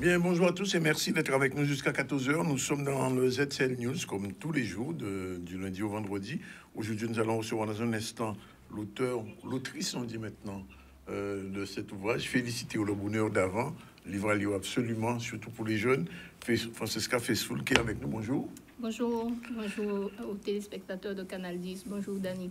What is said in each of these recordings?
Bien, bonjour à tous et merci d'être avec nous jusqu'à 14 heures. Nous sommes dans le ZCL News, comme tous les jours, du lundi au vendredi. Aujourd'hui, nous allons recevoir dans un instant l'autrice, on dit maintenant, de cet ouvrage, Félicité au bonheur d'avant, livre à lire absolument, surtout pour les jeunes. Francesca Fessoul qui est avec nous, bonjour. Bonjour aux téléspectateurs de Canal 10. Bonjour, Dani.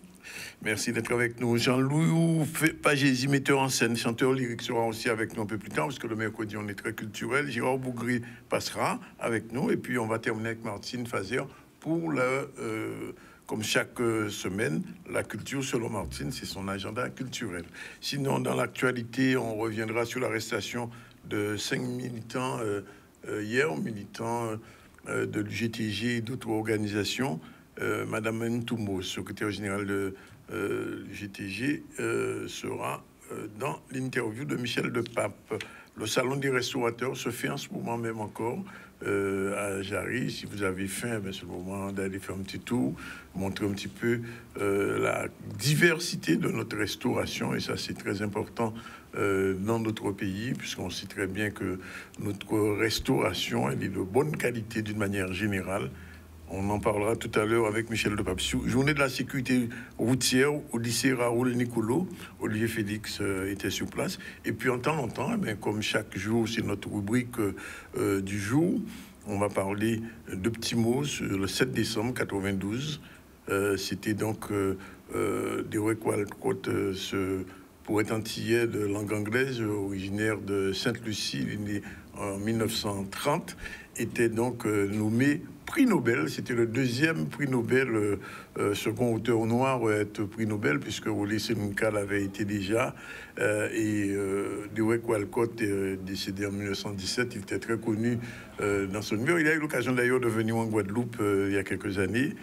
Merci d'être avec nous. Jean-Louis Pagési, metteur en scène, chanteur lyrique, sera aussi avec nous un peu plus tard, parce que le mercredi, on est très culturel. Gérard Bougri passera avec nous. Et puis, on va terminer avec Martine Fazer pour comme chaque semaine, la culture selon Martine, c'est son agenda culturel. Sinon, dans l'actualité, on reviendra sur l'arrestation de 5 militants hier, militants de l'UGTG et d'autres organisations. Madame Ntoumo, secrétaire générale de l'UGTG, sera dans l'interview de Michel de Pape. Le salon des restaurateurs se fait en ce moment même encore à Jarry. Si vous avez faim, c'est le moment d'aller faire un petit tour, montrer un petit peu la diversité de notre restauration. Et ça, c'est très important dans notre pays, puisqu'on sait très bien que notre restauration, elle est de bonne qualité d'une manière générale. On en parlera tout à l'heure avec Michel de Pape. Journée de la sécurité routière au lycée Raoul Nicolo. Olivier Félix était sur place. Et puis en temps longtemps, comme chaque jour, c'est notre rubrique du jour. On va parler de petits mots le 7 décembre 92. C'était donc Derek Walcott, poète antillais de langue anglaise, originaire de Sainte-Lucie, né en 1930, était donc nommé prix Nobel. C'était le deuxième prix Nobel, second auteur noir à être prix Nobel, puisque Wole Soyinka l'avait été déjà. Et Derek Walcott est décédé en 1917. Il était très connu dans son milieu. Il a eu l'occasion d'ailleurs de venir en Guadeloupe il y a quelques années.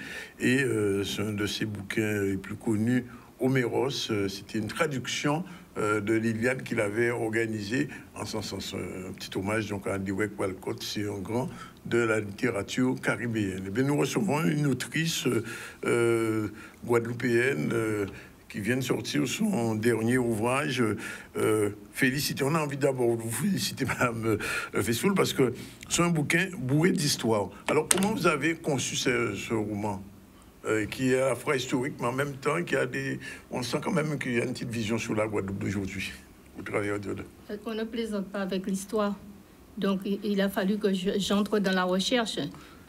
Et c'est un de ses bouquins les plus connus, Homéros. C'était une traduction de Liliane qu'il avait organisé en son sens. Un petit hommage donc à Derek Walcott, c'est un grand de la littérature caribéenne. Et bien, nous recevons une autrice guadeloupéenne qui vient de sortir son dernier ouvrage, Félicité. On a envie d'abord de vous féliciter, Madame Fessoul, parce que c'est un bouquin bourré d'histoire. Alors, comment vous avez conçu ce roman qui est à la fois historique, mais en même temps, on sent quand même qu'il y a une petite vision sur la Guadeloupe d'aujourd'hui, au travers de... On ne plaisante pas avec l'histoire. Donc, il a fallu que j'entre dans la recherche.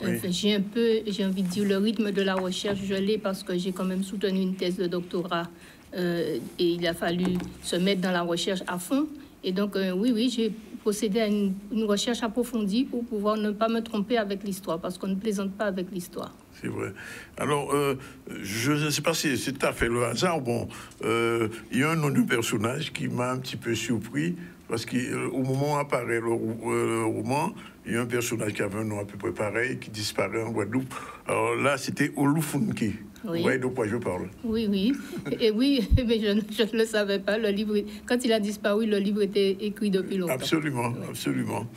Oui. J'ai envie de dire, le rythme de la recherche, je l'ai parce que j'ai quand même soutenu une thèse de doctorat. Et il a fallu se mettre dans la recherche à fond. Et donc, oui, j'ai procédé à une recherche approfondie pour pouvoir ne pas me tromper avec l'histoire, parce qu'on ne plaisante pas avec l'histoire. C'est vrai. Alors, je ne sais pas si c'est tout à fait le hasard. Bon, il y a un nom de personnage qui m'a un petit peu surpris, parce qu'au moment où apparaît le roman, il y a un personnage qui avait un nom à peu près pareil, qui disparaît en Guadeloupe. Alors là, c'était Olufunke. Oui. Vous voyez de quoi je parle? Oui. Et oui, mais je ne le savais pas. Le livre, quand il a disparu, le livre était écrit depuis longtemps. Absolument, oui. Absolument.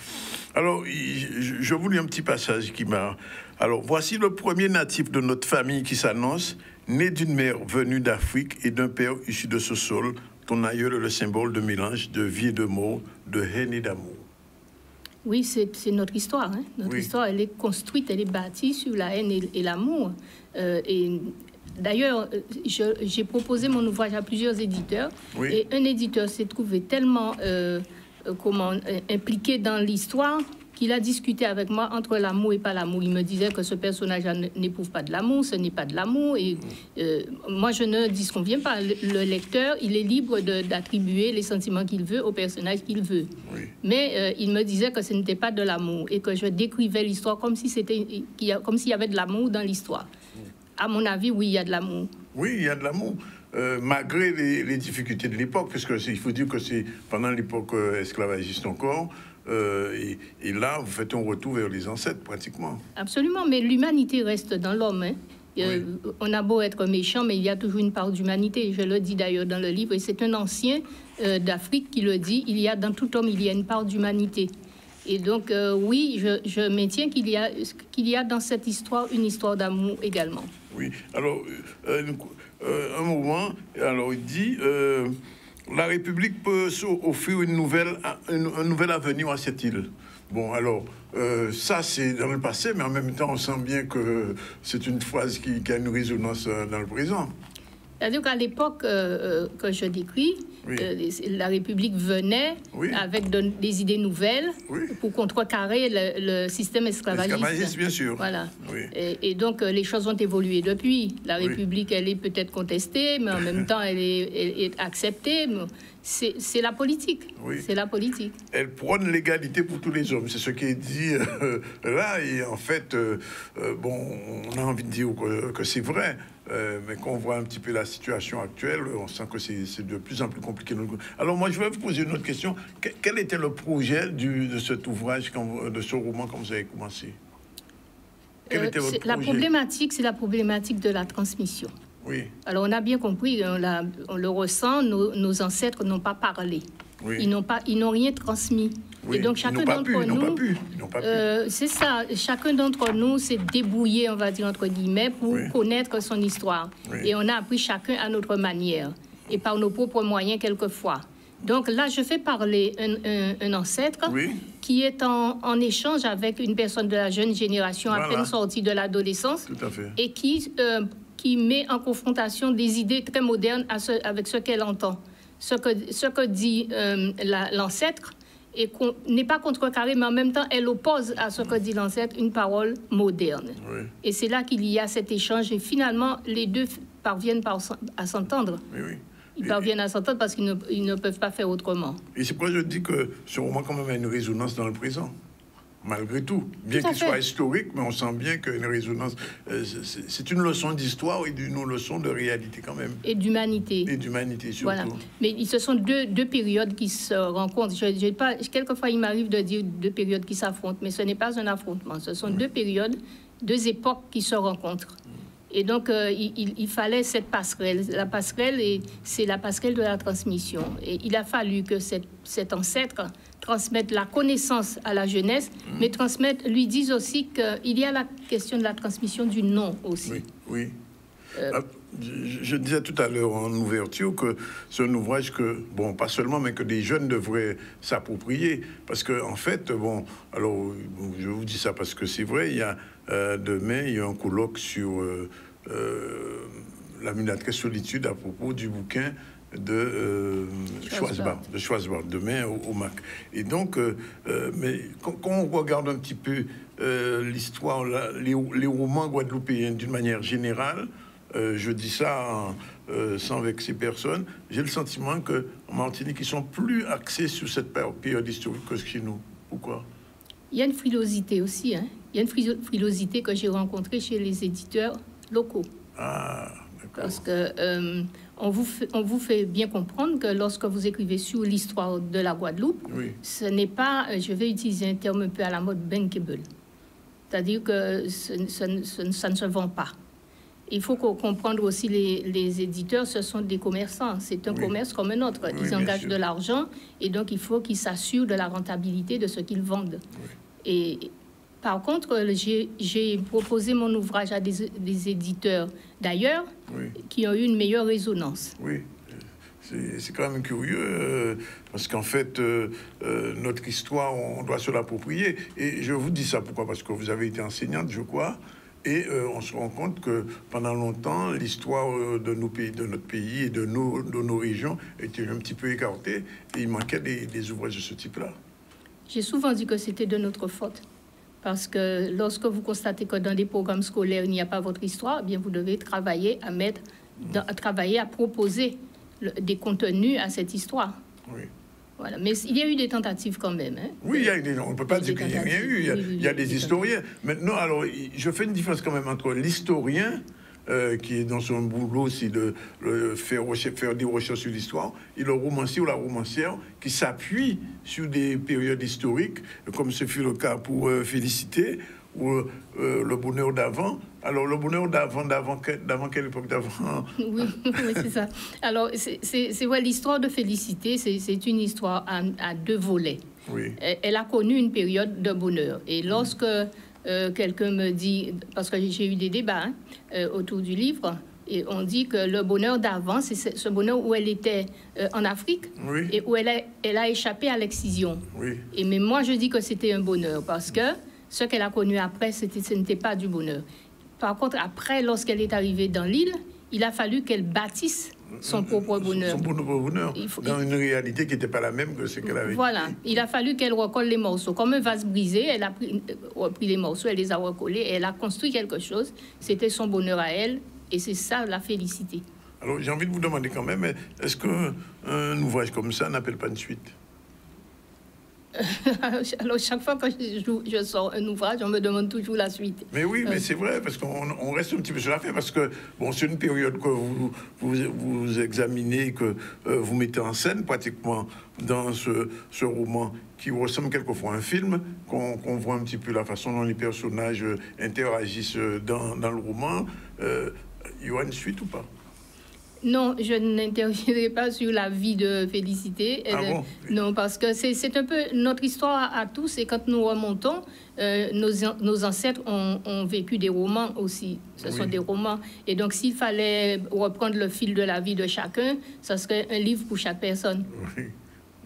Alors, je vous lis un petit passage qui m'a... Alors, voici le premier natif de notre famille qui s'annonce, né d'une mère venue d'Afrique et d'un père issu de ce sol. Ton aïeul est le symbole de mélange de vie et de mort, de haine et d'amour. Oui, c'est notre histoire. Hein. Notre histoire, elle est construite, elle est bâtie sur la haine et l'amour. Et d'ailleurs, j'ai proposé mon ouvrage à plusieurs éditeurs. Oui. Et un éditeur s'est trouvé tellement impliqué dans l'histoire qu'il a discuté avec moi entre l'amour et pas l'amour. Il me disait que ce personnage n'éprouve pas de l'amour, ce n'est pas de l'amour. Et moi, je ne disconviens pas. Le lecteur, il est libre d'attribuer les sentiments qu'il veut au personnage qu'il veut. Oui. Mais il me disait que ce n'était pas de l'amour et que je décrivais l'histoire comme s'il y avait de l'amour dans l'histoire. À mon avis, oui, il y a de l'amour. Oui, il y a de l'amour. Malgré les difficultés de l'époque, parce qu'il faut dire que c'est pendant l'époque esclavagiste encore, et là, vous faites un retour vers les ancêtres, pratiquement. Absolument, mais l'humanité reste dans l'homme. Hein. Oui. On a beau être méchant, mais il y a toujours une part d'humanité. Je le dis d'ailleurs dans le livre, et c'est un ancien d'Afrique qui le dit, il y a dans tout homme, il y a une part d'humanité. Et donc, oui, je maintiens qu'il y a dans cette histoire une histoire d'amour également. Oui, alors, un moment, alors il dit... la République peut offrir un nouvel avenir à cette île. Bon, alors, ça, c'est dans le passé, mais en même temps, on sent bien que c'est une phrase qui a une résonance dans le présent. C'est-à-dire qu'à l'époque que je décris, Oui. La République venait Oui. avec des idées nouvelles Oui. pour contrecarrer le système esclavagiste. Esclavagiste, bien sûr. Voilà. Oui. Et donc, les choses ont évolué depuis. La Oui. République, elle est peut-être contestée, mais en même temps, elle est acceptée. C'est la politique. Oui. C'est la politique. Elle prône l'égalité pour tous les hommes. C'est ce qui est dit là. Et en fait, bon, on a envie de dire que c'est vrai. Mais quand on voit un petit peu la situation actuelle, on sent que c'est de plus en plus compliqué. Alors moi, je vais vous poser une autre question. Quel était le projet de cet ouvrage, de ce roman, quand vous avez commencé? Quel était votre projet? La problématique, c'est la problématique de la transmission. Oui. Alors on a bien compris, on le ressent, nos ancêtres n'ont pas parlé. Oui. Ils n'ont rien transmis. Oui. Et donc chacun d'entre nous, ils n'ont pas pu. C'est ça, chacun d'entre nous s'est débrouillé, on va dire entre guillemets, pour Oui. connaître son histoire. Oui. Et on a appris chacun à notre manière et par nos propres moyens quelquefois. Donc là, je fais parler un ancêtre Oui. qui est en échange avec une personne de la jeune génération à Voilà. peine sortie de l'adolescence Tout à fait. et qui met en confrontation des idées très modernes avec ce qu'elle entend. Ce que dit l'ancêtre n'est pas contrecarré, mais en même temps, elle oppose à ce que dit l'ancêtre une parole moderne. Oui. Et c'est là qu'il y a cet échange. Et finalement, les deux parviennent à s'entendre. Oui, oui. Ils parviennent à s'entendre parce qu'ils ne peuvent pas faire autrement. Et c'est pourquoi je dis que ce roman, quand même, a une résonance dans le présent. Malgré tout. Bien Tout à qu'il fait. soit historique, mais on sent bien qu'il y a une résonance. C'est une leçon d'histoire et une leçon de réalité, quand même. Et d'humanité. Et d'humanité, surtout. Voilà. Mais ce sont deux périodes qui se rencontrent. Quelquefois, il m'arrive de dire deux périodes qui s'affrontent, mais ce n'est pas un affrontement. Ce sont deux périodes, deux époques qui se rencontrent. Et donc, il fallait cette passerelle. La passerelle, c'est la passerelle de la transmission. Et il a fallu que cet ancêtre transmette la connaissance à la jeunesse, mais lui dise aussi qu'il y a la question de la transmission du nom aussi. Oui, oui. Je disais tout à l'heure en ouverture que c'est un ouvrage que, bon, pas seulement, mais que des jeunes devraient s'approprier. Parce que, en fait, bon, alors, je vous dis ça parce que c'est vrai, il y a demain, il y a un colloque sur la mulâtreté solitude à propos du bouquin de Schwarzbard, demain au MAC. Et donc, mais quand on regarde un petit peu l'histoire, les romans guadeloupéens d'une manière générale, je dis ça sans vexer personne, j'ai le sentiment qu'en Martinique, ils sont plus axés sur cette période historique que chez nous. Pourquoi? Il y a une frilosité aussi. Hein. Il y a une frilosité que j'ai rencontrée chez les éditeurs locaux. Ah, d'accord. Parce que on vous fait bien comprendre que lorsque vous écrivez sur l'histoire de la Guadeloupe, Oui. ce n'est pas, je vais utiliser un terme un peu à la mode, bankable. C'est-à-dire que ça ne se vend pas. Il faut comprendre aussi les éditeurs, ce sont des commerçants. C'est un commerce comme un autre. Oui, ils bien engagent sûr. de l'argent et donc il faut qu'ils s'assurent de la rentabilité de ce qu'ils vendent. Oui. Et par contre, j'ai proposé mon ouvrage à des éditeurs d'ailleurs Oui. qui ont eu une meilleure résonance. Oui, c'est quand même curieux, parce qu'en fait, notre histoire, on doit se l'approprier. Et je vous dis ça pourquoi? Parce que vous avez été enseignante, je crois, et on se rend compte que pendant longtemps, l'histoire de notre pays et de nos régions était un petit peu écartée, et il manquait des ouvrages de ce type-là. J'ai souvent dit que c'était de notre faute. Parce que lorsque vous constatez que dans des programmes scolaires, il n'y a pas votre histoire, eh bien vous devez travailler à proposer des contenus à cette histoire. Oui. Voilà. Mais il y a eu des tentatives quand même. Hein. Oui, on ne peut pas dire qu'il n'y a rien eu. Il y a des historiens. Maintenant, alors, je fais une différence quand même entre l'historien, qui est dans son boulot aussi de faire des recherches sur l'histoire, et le romancier ou la romancière qui s'appuie sur des périodes historiques, comme ce fut le cas pour Félicité, ou le bonheur d'avant. Alors, le bonheur d'avant quelle époque d'avant? Oui, oui, c'est ça. Alors, c'est vrai, l'histoire de Félicité, c'est une histoire à deux volets. Oui. Elle a connu une période de bonheur. Et lorsque quelqu'un me dit, parce que j'ai eu des débats autour du livre, Et on dit que le bonheur d'avant, c'est ce bonheur où elle était en Afrique et où elle a échappé à l'excision. Et mais moi, je dis que c'était un bonheur parce que ce qu'elle a connu après, ce n'était pas du bonheur. Par contre, après, lorsqu'elle est arrivée dans l'île, il a fallu qu'elle bâtisse son propre bonheur. Son propre bonheur, dans une réalité qui n'était pas la même que ce qu'elle avait. Voilà, il a fallu qu'elle recolle les morceaux. Comme un vase brisé, elle a repris les morceaux, elle les a recollés, et elle a construit quelque chose. C'était son bonheur à elle, et c'est ça la félicité. Alors, j'ai envie de vous demander quand même, est-ce qu'un ouvrage comme ça n'appelle pas une suite? Alors, chaque fois que je sors un ouvrage, on me demande toujours la suite. Mais oui, mais c'est vrai, parce qu'on reste un petit peu sur la fin, parce que, bon, c'est une période que vous examinez, que vous mettez en scène pratiquement dans ce roman qui ressemble quelquefois à un film, qu'on voit un petit peu la façon dont les personnages interagissent dans le roman. Il y aura une suite ou pas? Non, je n'interviendrai pas sur la vie de Félicité. Bon? Non, parce que c'est un peu notre histoire à tous. Et quand nous remontons, nos ancêtres ont vécu des romans aussi. Ce sont des romans. Et donc, s'il fallait reprendre le fil de la vie de chacun, ça serait un livre pour chaque personne. Oui.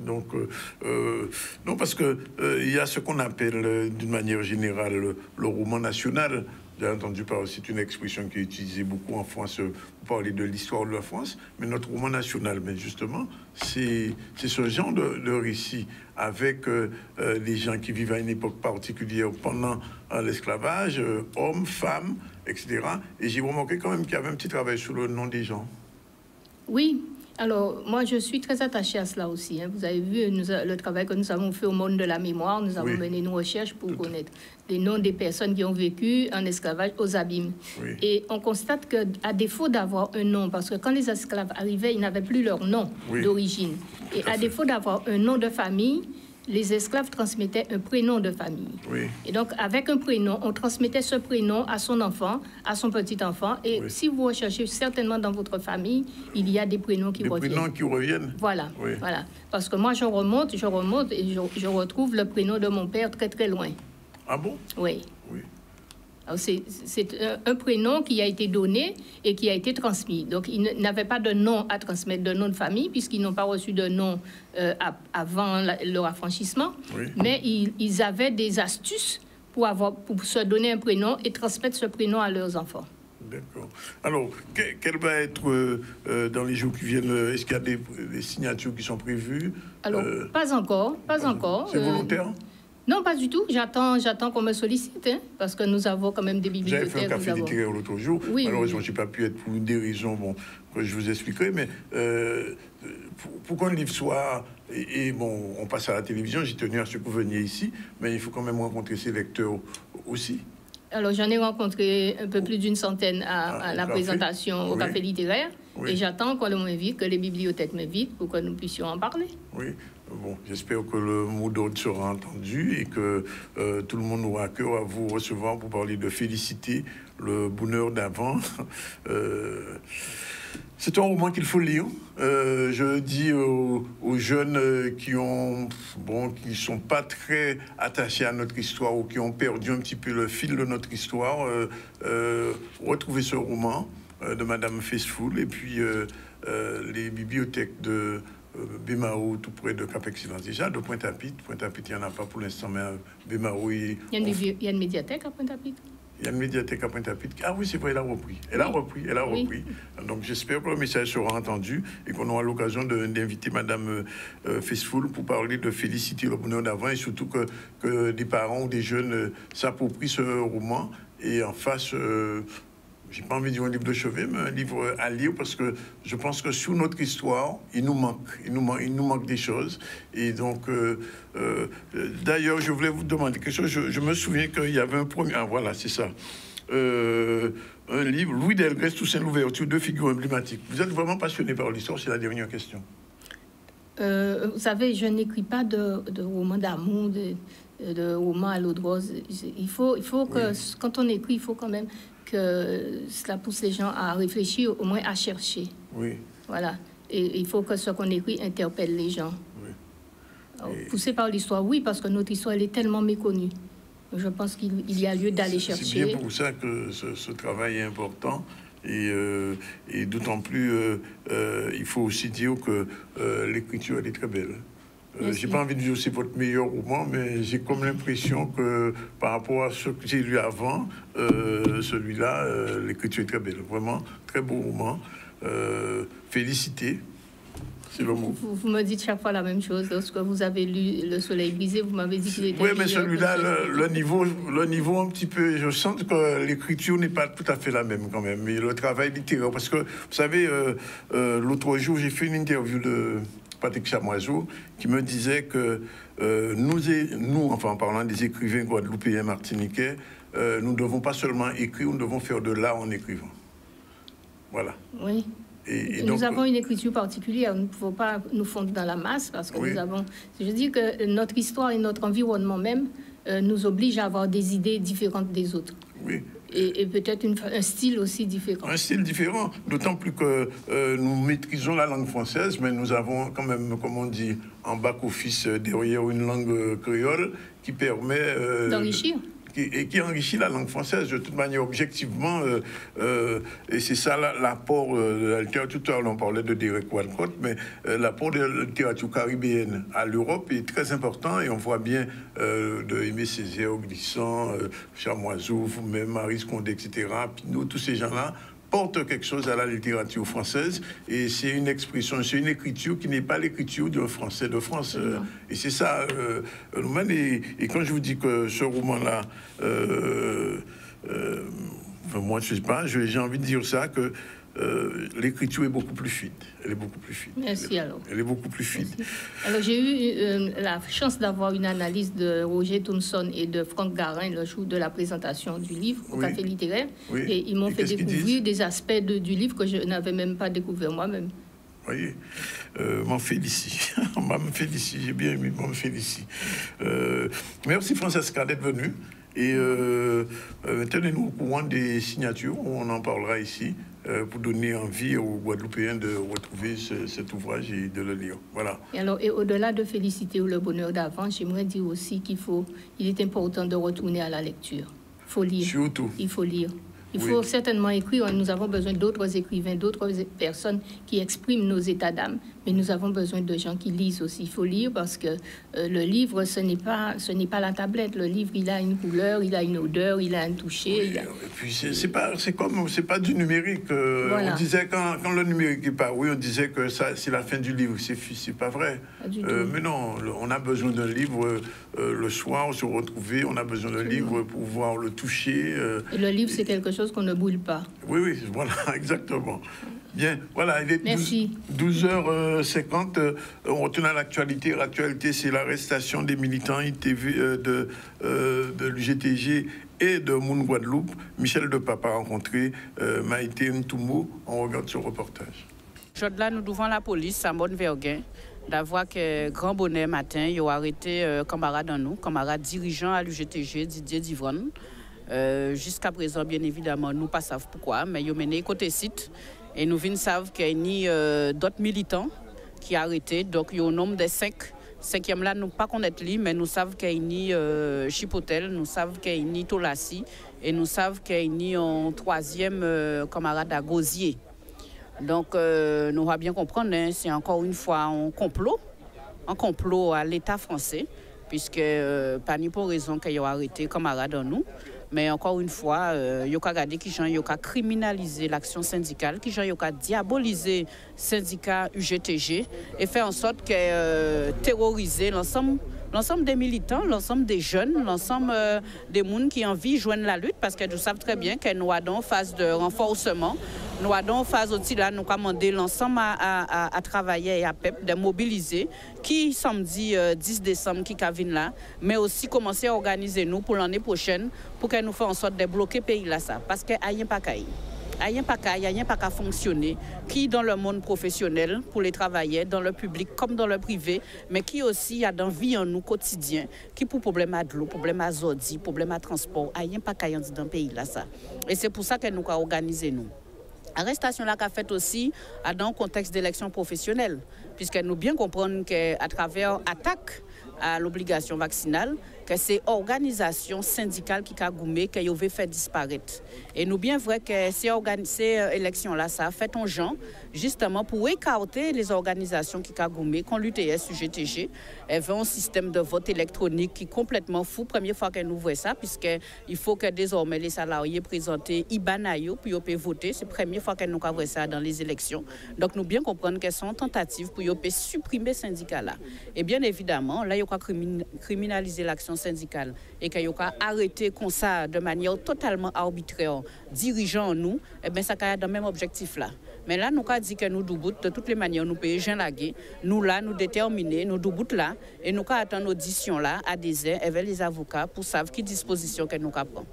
Donc, non, parce que il y a ce qu'on appelle, d'une manière générale, le roman national. J'ai entendu parler, c'est une expression qui est utilisée beaucoup en France pour parler de l'histoire de la France, mais notre roman national, mais justement, c'est ce genre de récit avec les gens qui vivent à une époque particulière pendant l'esclavage, hommes, femmes, etc. Et j'ai remarqué quand même qu'il y avait un petit travail sur le nom des gens. Oui. Alors, moi, je suis très attachée à cela aussi. Vous avez vu le travail que nous avons fait au monde de la mémoire. Nous avons mené nos recherches pour connaître les noms des personnes qui ont vécu en esclavage aux abîmes. Et on constate qu'à défaut d'avoir un nom, parce que quand les esclaves arrivaient, ils n'avaient plus leur nom d'origine. Et à défaut d'avoir un nom de famille, les esclaves transmettaient un prénom de famille. Et donc, avec un prénom, on transmettait ce prénom à son enfant, à son petit-enfant. Et si vous recherchez certainement dans votre famille, il y a des prénoms qui reviennent. Des prénoms qui reviennent. Voilà, voilà. Parce que moi, je remonte et je retrouve le prénom de mon père très, très loin. Ah bon? Oui. C'est un prénom qui a été donné et qui a été transmis. Donc, ils n'avaient pas de nom à transmettre, de nom de famille, puisqu'ils n'ont pas reçu de nom avant leur affranchissement. Mais ils avaient des astuces pour se donner un prénom et transmettre ce prénom à leurs enfants. D'accord. Alors, quel va être dans les jours qui viennent? Est-ce qu'il y a des signatures qui sont prévues? Alors, pas encore. C'est volontaire? Non, pas du tout. J'attends qu'on me sollicite, parce que nous avons quand même des bibliothèques. J'avais fait un café littéraire l'autre jour. Malheureusement, je n'ai pas pu être pour des raisons que je vous expliquerai, mais pour qu'un livre soit... Et bon, on passe à la télévision, j'ai tenu à ce que vous veniez ici, mais il faut quand même rencontrer ses lecteurs aussi. Alors, j'en ai rencontré un peu plus d'une centaine à la présentation au café littéraire, et j'attends qu'on m'invite, que les bibliothèques m'invitent pour que nous puissions en parler. Oui. Bon, j'espère que le mot d'ordre sera entendu et que tout le monde aura à cœur à vous recevoir pour parler de Félicité, le bonheur d'avant. C'est un roman qu'il faut lire. Je dis aux jeunes qui sont pas très attachés à notre histoire ou qui ont perdu un petit peu le fil de notre histoire, retrouvez ce roman de Madame Faithfull et puis les bibliothèques de Bémao, tout près de Cap-Excellence déjà, de Pointe-à-Pitre. Pointe-à-Pitre, il n'y en a pas pour l'instant, mais Bémao... Il y a une médiathèque à Pointe-à-Pitre. Il y a une médiathèque à Pointe-à-Pitre. Ah oui, c'est vrai, elle a repris. Elle a repris. Donc j'espère que le message sera entendu et qu'on aura l'occasion d'inviter Madame Faithfull pour parler de Félicité, le bonheur d'avant, et surtout que des parents ou des jeunes s'approprient ce roman et en fassent... j'ai pas envie de dire un livre de chevet, mais un livre à lire, parce que je pense que sur notre histoire, il nous manque des choses. Et donc, d'ailleurs, je voulais vous demander quelque chose. Je me souviens qu'il y avait un premier... Ah, voilà, c'est ça. Un livre, Louis Delgrès, Toussaint Louverture, 2 figures emblématiques. Vous êtes vraiment passionné par l'histoire, c'est la dernière question. Vous savez, je n'écris pas de romans d'amour, de romans à l'eau de rose. Il faut que, quand on écrit, il faut quand même... que cela pousse les gens à réfléchir, au moins à chercher. Voilà. Et il faut que ce qu'on écrit interpelle les gens. Alors, poussé par l'histoire, oui, parce que notre histoire, elle est tellement méconnue. Je pense qu'il y a lieu d'aller chercher. C'est bien pour ça que ce travail est important. Et d'autant plus, il faut aussi dire que l'écriture, elle est très belle. J'ai pas envie de dire que c'est votre meilleur roman, mais j'ai comme l'impression que par rapport à ce que j'ai lu avant, celui-là, l'écriture est très belle. Vraiment, très beau roman. Félicité, c'est le mot. Vous me dites chaque fois la même chose. Lorsque vous avez lu Le Soleil brisé, vous m'avez dit qu'il était... Oui, mais celui-là, le niveau un petit peu... Je sens que l'écriture n'est pas tout à fait la même quand même. Mais le travail littéraire... Parce que, vous savez, l'autre jour, j'ai fait une interview de Patrick Chamoiseau qui me disait que nous, enfin en parlant des écrivains guadeloupéens martiniquais, nous ne devons pas seulement écrire, nous devons faire de l'art en écrivant. Voilà. Oui. Et nous avons une écriture particulière. Nous ne pouvons pas nous fondre dans la masse parce que nous avons... Je dis que notre histoire et notre environnement même nous obligent à avoir des idées différentes des autres. Oui. Et peut-être un style aussi différent. Un style différent, d'autant plus que nous maîtrisons la langue française, mais nous avons quand même, comme on dit, en back-office derrière une langue créole qui permet... d'enrichir. Et qui enrichit la langue française de toute manière, objectivement. Et c'est ça l'apport de la littérature. Tout à l'heure, on parlait de Derek Walcott, mais l'apport de la littérature caribéenne à l'Europe est très important. Et on voit bien de Aimé Césaire, Glissant, Chamoiseau, vous-même, Maryse Condé, etc., Pinault, tous ces gens-là porte quelque chose à la littérature française et c'est une expression, c'est une écriture qui n'est pas l'écriture d'un Français de France. Et c'est ça, et quand je vous dis que ce roman-là, moi je sais pas, j'ai envie de dire ça, que l'écriture est beaucoup plus fine. Elle est beaucoup plus fine. Merci alors. Elle est beaucoup plus fine. Merci. Alors j'ai eu la chance d'avoir une analyse de Roger Thompson et de Franck Garin le jour de la présentation du livre au Café littéraire. Oui. Et ils m'ont fait découvrir des aspects du livre que je n'avais même pas découvert moi-même. Oui, m'en félicite. M'en félicite, j'ai bien aimé, m'en félicite. Merci Francesca d'être venue. Et tenez-nous au courant des signatures, on en parlera ici, pour donner envie aux Guadeloupéens de retrouver cet ouvrage et de le lire. Voilà. Et au-delà de féliciter le bonheur d'avant, j'aimerais dire aussi qu'il est important de retourner à la lecture. Il faut lire. Surtout. Il faut lire. Il faut certainement écrire. Nous avons besoin d'autres écrivains, d'autres personnes qui expriment nos états d'âme. Mais nous avons besoin de gens qui lisent aussi. Il faut lire parce que le livre, ce n'est pas la tablette. Le livre, il a une couleur, il a une odeur, il a un toucher. Oui, et puis c'est pas du numérique. Voilà. On disait quand le numérique est paru, on disait que ça c'est la fin du livre. C'est pas vrai. Mais non, on a besoin d'un livre le soir, se retrouver. On a besoin d'un livre pour pouvoir le toucher. Et le livre, c'est quelque chose qu'on ne brûle pas. Oui, voilà, exactement. Bien, voilà, il est 12h50. On retourne à l'actualité. L'actualité, c'est l'arrestation des militants ITV de l'UGTG et de Moun Guadeloupe. Michel Depape a rencontré Maïté Ntoumou. On regarde ce reportage. Aujourd'hui, nous devons la police à Monverguin d'avoir que grand bonheur matin, ils ont arrêté camarade en nous, camarade dirigeant à l'UGTG, Didier Divron. Jusqu'à présent, bien évidemment, nous ne savons pas pourquoi, mais ils ont mené côté site. Et nous venons savoir qu'il y a d'autres militants qui ont arrêté. Donc, il y a au nombre de 5. Cinquième là, nous ne pas connaître lui, mais nous savons qu'il y a Chipotel, nous savons qu'il y a Tolassi, et nous savons qu'il y a un troisième camarade à Gosier. Donc, nous va bien comprendre, hein, c'est encore une fois un complot à l'État français, puisque pas ni pour raison qu'ils ont arrêté camarade en nous. Mais encore une fois, il y a regardé qui gens ont criminalisé l'action syndicale, qui gens ont diabolisé le syndicat UGTG et fait en sorte que terroriser l'ensemble des militants, l'ensemble des jeunes, l'ensemble des gens qui ont envie de joindre la lutte, parce que nous savons très bien que nous avons en phase de renforcement. Nous avons en phase aussi là, nous commandé l'ensemble à travailler et à PEP, de mobiliser, qui samedi 10 décembre, qui viennent là, mais aussi commencer à organiser nous pour l'année prochaine, pour que nous fassions en sorte de bloquer le pays là, ça. Parce qu'il n'y a pas qu'à il n'y a pas qu'à fonctionner, qui dans le monde professionnel, pour les travailleurs, dans le public comme dans le privé, mais qui aussi a dans la vie en nous quotidien, qui pour problème à de l'eau, problème à zodi, problème à transport, il n'y a pas qu'à y dans le pays là, ça. Et c'est pour ça que nous avons organisé nous. Arrestation là qu'a fait aussi dans un contexte d'élection professionnelle, puisque nous bien comprenons qu'à travers attaque à l'obligation vaccinale, que c'est l'organisation syndicale qui a goumé, qui a fait disparaître. Et nous bien vrai que ces élections-là, ça a fait un genre, justement pour écarter les organisations qui ont goumé, qu'on l'UTS, UGTG, il y avait un système de vote électronique qui est complètement fou. Première fois qu'elle nous voit ça, puisqu'il faut que désormais les salariés présentent IBANAYO pour qu'ils voter. C'est la première fois qu'elle nous voit ça dans les élections. Donc nous bien comprendre qu'elles sont tentatives pour supprimer ce syndicat-là. Et bien évidemment, là, il y a criminaliser l'action syndicale et qu'il y a arrêté comme ça de manière totalement arbitraire, dirigeant nous, et bien ça a dans le même objectif-là. Mais là, nous avons dit que nous doubout de toutes les manières, nous payons Jean Lagué, nous là, nous déterminés, nous doubout là, et nous attendons l'audition là, à des heures, avec les avocats, pour savoir quelle disposition que nous avons.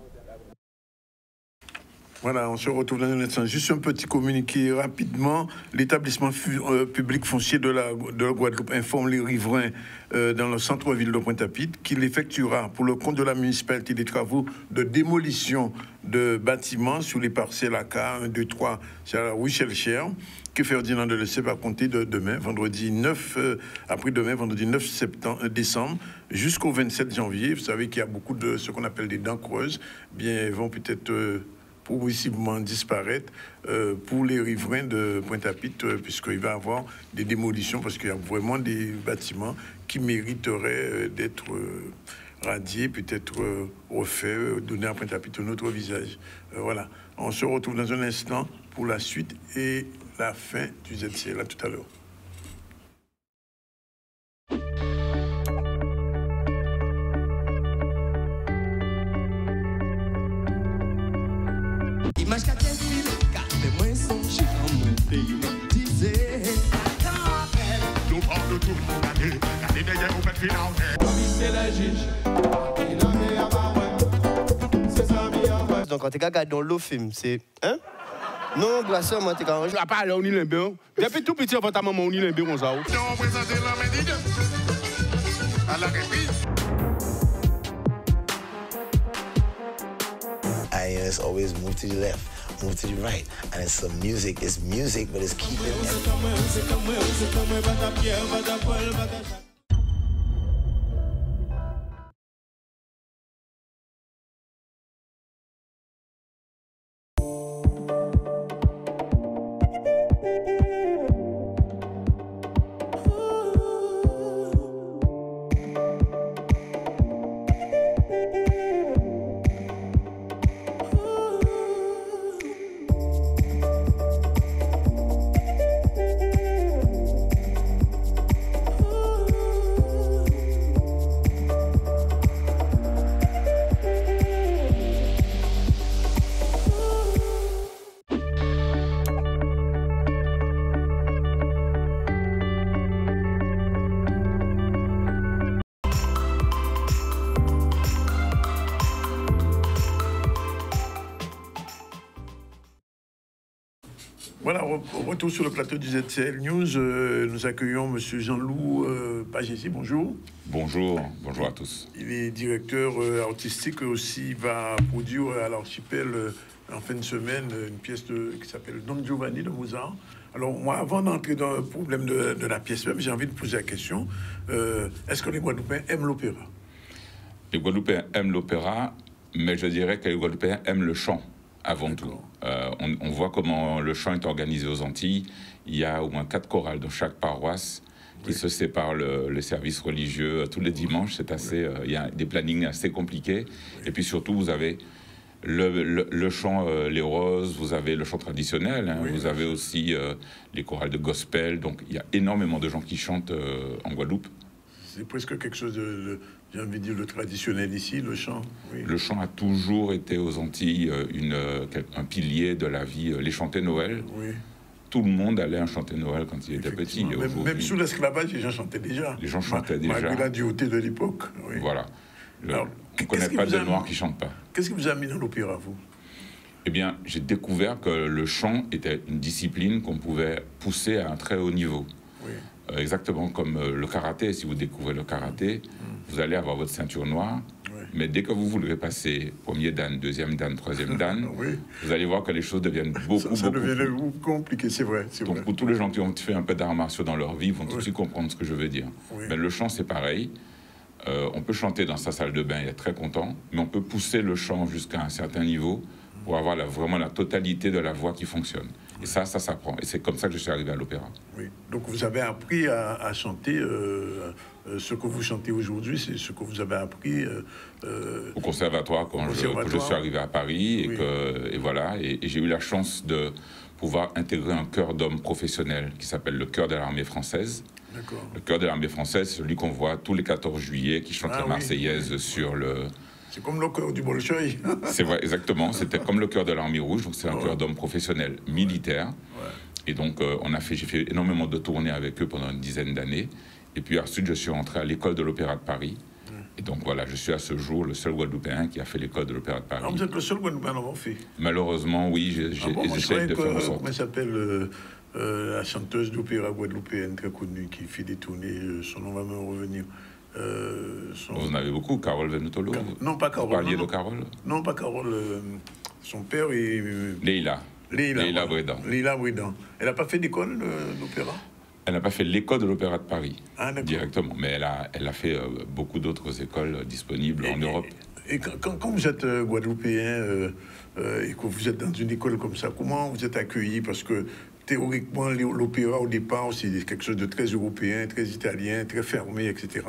Voilà, on se retrouve dans un instant. Juste un petit communiqué rapidement. L'établissement public foncier de la Guadeloupe informe les riverains dans le centre-ville de Pointe-à-Pitre qu'il effectuera pour le compte de la municipalité des travaux de démolition de bâtiments sur les parcelles AK 1, 2, 3, c'est à la rue Chelcher, que Ferdinand de Lessep va compter de demain, vendredi 9, après-demain, vendredi 9 décembre, jusqu'au 27 janvier. Vous savez qu'il y a beaucoup de ce qu'on appelle des dents creuses. Bien, ils vont peut-être progressivement disparaître pour les riverains de Pointe-à-Pitre, puisqu'il va y avoir des démolitions, parce qu'il y a vraiment des bâtiments qui mériteraient d'être radiés, peut-être refaits, donner à Pointe-à-Pitre un autre visage. Voilà, on se retrouve dans un instant pour la suite et la fin du ZCL. À tout à l'heure. Image qu'a qu'elle file, car les moins sont chez mon pays. Disait, nous parlons de tout le monde, regardez derrière au fait final. C'est la juge. Donc, quand tu regardes dans le film, c'est. Hein? Non, boisson, moi, tu quand je ne vais pas aller au Nilembé. Depuis tout petit, on va ta maman au Nilembé, on s'en va. Non, présenter la médide. À la reprise. INS always move to the left, move to the right, and it's some music. It's music, but it's keeping. Voilà, retour sur le plateau du ZCL News. Nous accueillons M. Jean-Loup Pagessi. Bonjour. Bonjour, bonjour à tous. Il est directeur artistique aussi. Il va produire à l'Archipel en fin de semaine une pièce qui s'appelle Don Giovanni de Mozart. Alors moi, avant d'entrer dans le problème de la pièce même, j'ai envie de poser la question. Est-ce que les Guadeloupéens aiment l'opéra? Les Guadeloupéens aiment l'opéra, mais je dirais que les Guadeloupéens aiment le chant. Avant tout. On voit comment le chant est organisé aux Antilles. Il y a au moins 4 chorales dans chaque paroisse qui se séparent le service religieux tous les dimanches. C'est assez, il y a des plannings assez compliqués. Et puis surtout, vous avez le chant Les Roses, vous avez le chant traditionnel, vous avez aussi les chorales de gospel. Donc il y a énormément de gens qui chantent en Guadeloupe. C'est presque quelque chose de j'ai envie de dire, le traditionnel ici, le chant. Oui. Le chant a toujours été aux Antilles un pilier de la vie. Les chanter Noël, oui. Tout le monde allait chanter Noël quand il était petit. Même sous l'esclavage, les gens chantaient déjà. Les gens chantaient déjà. Malgré la dureté de l'époque. Oui. Voilà. On ne connaît pas de Noirs qui ne chantent pas. Qu'est-ce qui vous a mis dans l'opéra, vous? Eh bien, j'ai découvert que le chant était une discipline qu'on pouvait pousser à un très haut niveau. Oui. Exactement comme le karaté. Si vous découvrez le karaté, vous allez avoir votre ceinture noire. Oui. Mais dès que vous voudrez passer premier dan, deuxième dan, troisième dan, oui. Vous allez voir que les choses deviennent beaucoup devient compliqué, c'est vrai. Donc vrai. Pour tous les gens qui ont fait un peu d'arts martiaux dans leur vie, vont tout de suite comprendre ce que je veux dire. Oui. Mais le chant, c'est pareil. On peut chanter dans sa salle de bain et être très content, mais on peut pousser le chant jusqu'à un certain niveau pour avoir vraiment la totalité de la voix qui fonctionne. Et ça s'apprend. Et c'est comme ça que je suis arrivé à l'opéra. Oui. Donc vous avez appris à chanter ce que vous chantez aujourd'hui, c'est ce que vous avez appris au conservatoire quand je suis arrivé à Paris. Et, et voilà. Et j'ai eu la chance de pouvoir intégrer un chœur d'hommes professionnels qui s'appelle le chœur de l'armée française. Le chœur de l'armée française, c'est celui qu'on voit tous les 14 juillet qui chante la Marseillaise sur le... C'est comme le chœur du Bolchoï. C'est vrai, exactement. C'était comme le chœur de l'armée rouge. Donc c'est un chœur d'hommes professionnels militaires. Et donc j'ai fait énormément de tournées avec eux pendant une dizaine d'années. Et puis ensuite, je suis rentré à l'école de l'Opéra de Paris. Et donc voilà, je suis à ce jour le seul Guadeloupéen qui a fait l'école de l'Opéra de Paris. Ah, vous êtes le seul Guadeloupéen à l'avoir fait? Malheureusement, oui, j'essaie de faire en sorte. Comment s'appelle la chanteuse d'opéra guadeloupéenne très connue qui fait des tournées, son nom va me revenir. Vous en avez beaucoup, Carole Venutolo. Non, pas Carole. Vous parliez de Carole? Non, pas Carole. Son père est... Leila Brédan. Leila Brédan. Elle n'a pas fait d'école d'opéra? Elle n'a pas fait l'école de l'Opéra de Paris directement, mais elle a fait beaucoup d'autres écoles disponibles en Europe. Et quand vous êtes guadeloupéen et que vous êtes dans une école comme ça, comment vous êtes accueilli? Parce que théoriquement, l'opéra au départ, c'est quelque chose de très européen, très italien, très fermé, etc.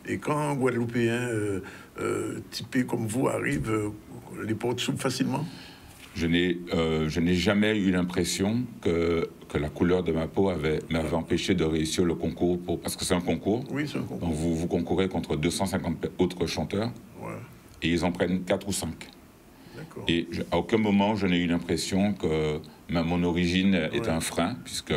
Et quand un Guadeloupéen typé comme vous arrive, les portes s'ouvrent facilement? Je n'ai jamais eu l'impression que la couleur de ma peau m'avait empêché de réussir le concours, parce que c'est un concours. Oui, c'est un concours. Donc vous concourez contre 250 autres chanteurs, et ils en prennent 4 ou 5. Et à aucun moment, je n'ai eu l'impression que mon origine est un frein, puisque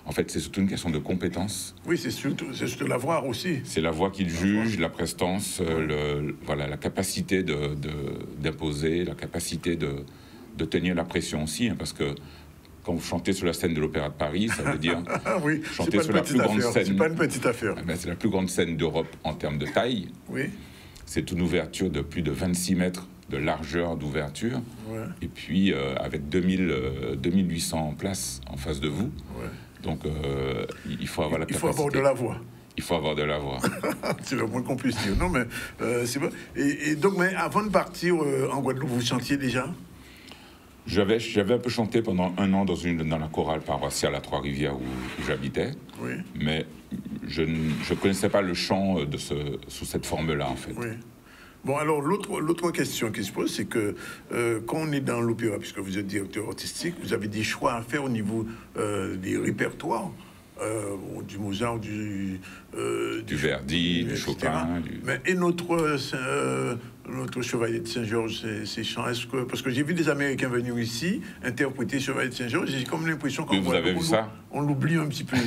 en fait, c'est surtout une question de compétence. Oui, c'est surtout la voix aussi. C'est la voix qui juge, la prestance, la capacité d'imposer, la capacité de tenir la pression aussi, hein, parce que quand vous chantez sur la scène de l'Opéra de Paris, ça veut dire chanter sur la plus grande scène. C'est pas une petite affaire. C'est la plus grande scène d'Europe en termes de taille. Oui. C'est une ouverture de plus de 26 mètres de largeur d'ouverture. Et puis avec 2800 places en face de vous. Donc il faut avoir la capacité. Il faut avoir de la voix. Il faut avoir de la voix. C'est le moins qu'on puisse dire. Non, mais c'est vrai. Et donc, mais avant de partir en Guadeloupe, vous chantiez déjà? J'avais un peu chanté pendant 1 an dans la chorale paroissiale à Trois-Rivières où j'habitais. Oui. Mais je ne connaissais pas le chant sous cette forme-là, en fait. Oui. Bon, alors, l'autre question qui se pose, c'est que quand on est dans l'opéra, puisque vous êtes directeur artistique, vous avez des choix à faire au niveau des répertoires. Du Mozart, du Verdi, du Chopin. Et notre Chevalier de Saint-Georges, ces chants, parce que j'ai vu des Américains venir ici interpréter Chevalier de Saint-Georges, j'ai comme l'impression qu'on l'oublie un petit peu.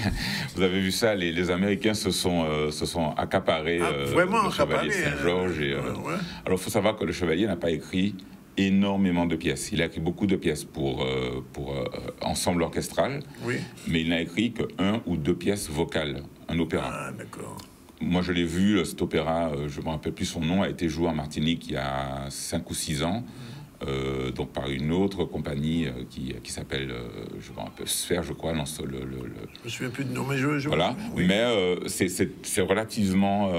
Vous avez vu ça, les Américains se sont accaparés vraiment le Chevalier de Saint-Georges. Alors il faut savoir que le Chevalier n'a pas écrit énormément de pièces. Il a écrit beaucoup de pièces pour ensemble orchestral, mais il n'a écrit que 1 ou 2 pièces vocales, un opéra. Ah, d'accord. Moi, je l'ai vu, cet opéra, je ne me rappelle plus son nom, a été joué en Martinique il y a 5 ou 6 ans, donc par une autre compagnie qui s'appelle, je me rappelle, Sphère, je crois. Non, je me souviens plus de nom, mais voilà. Oui. Mais c'est relativement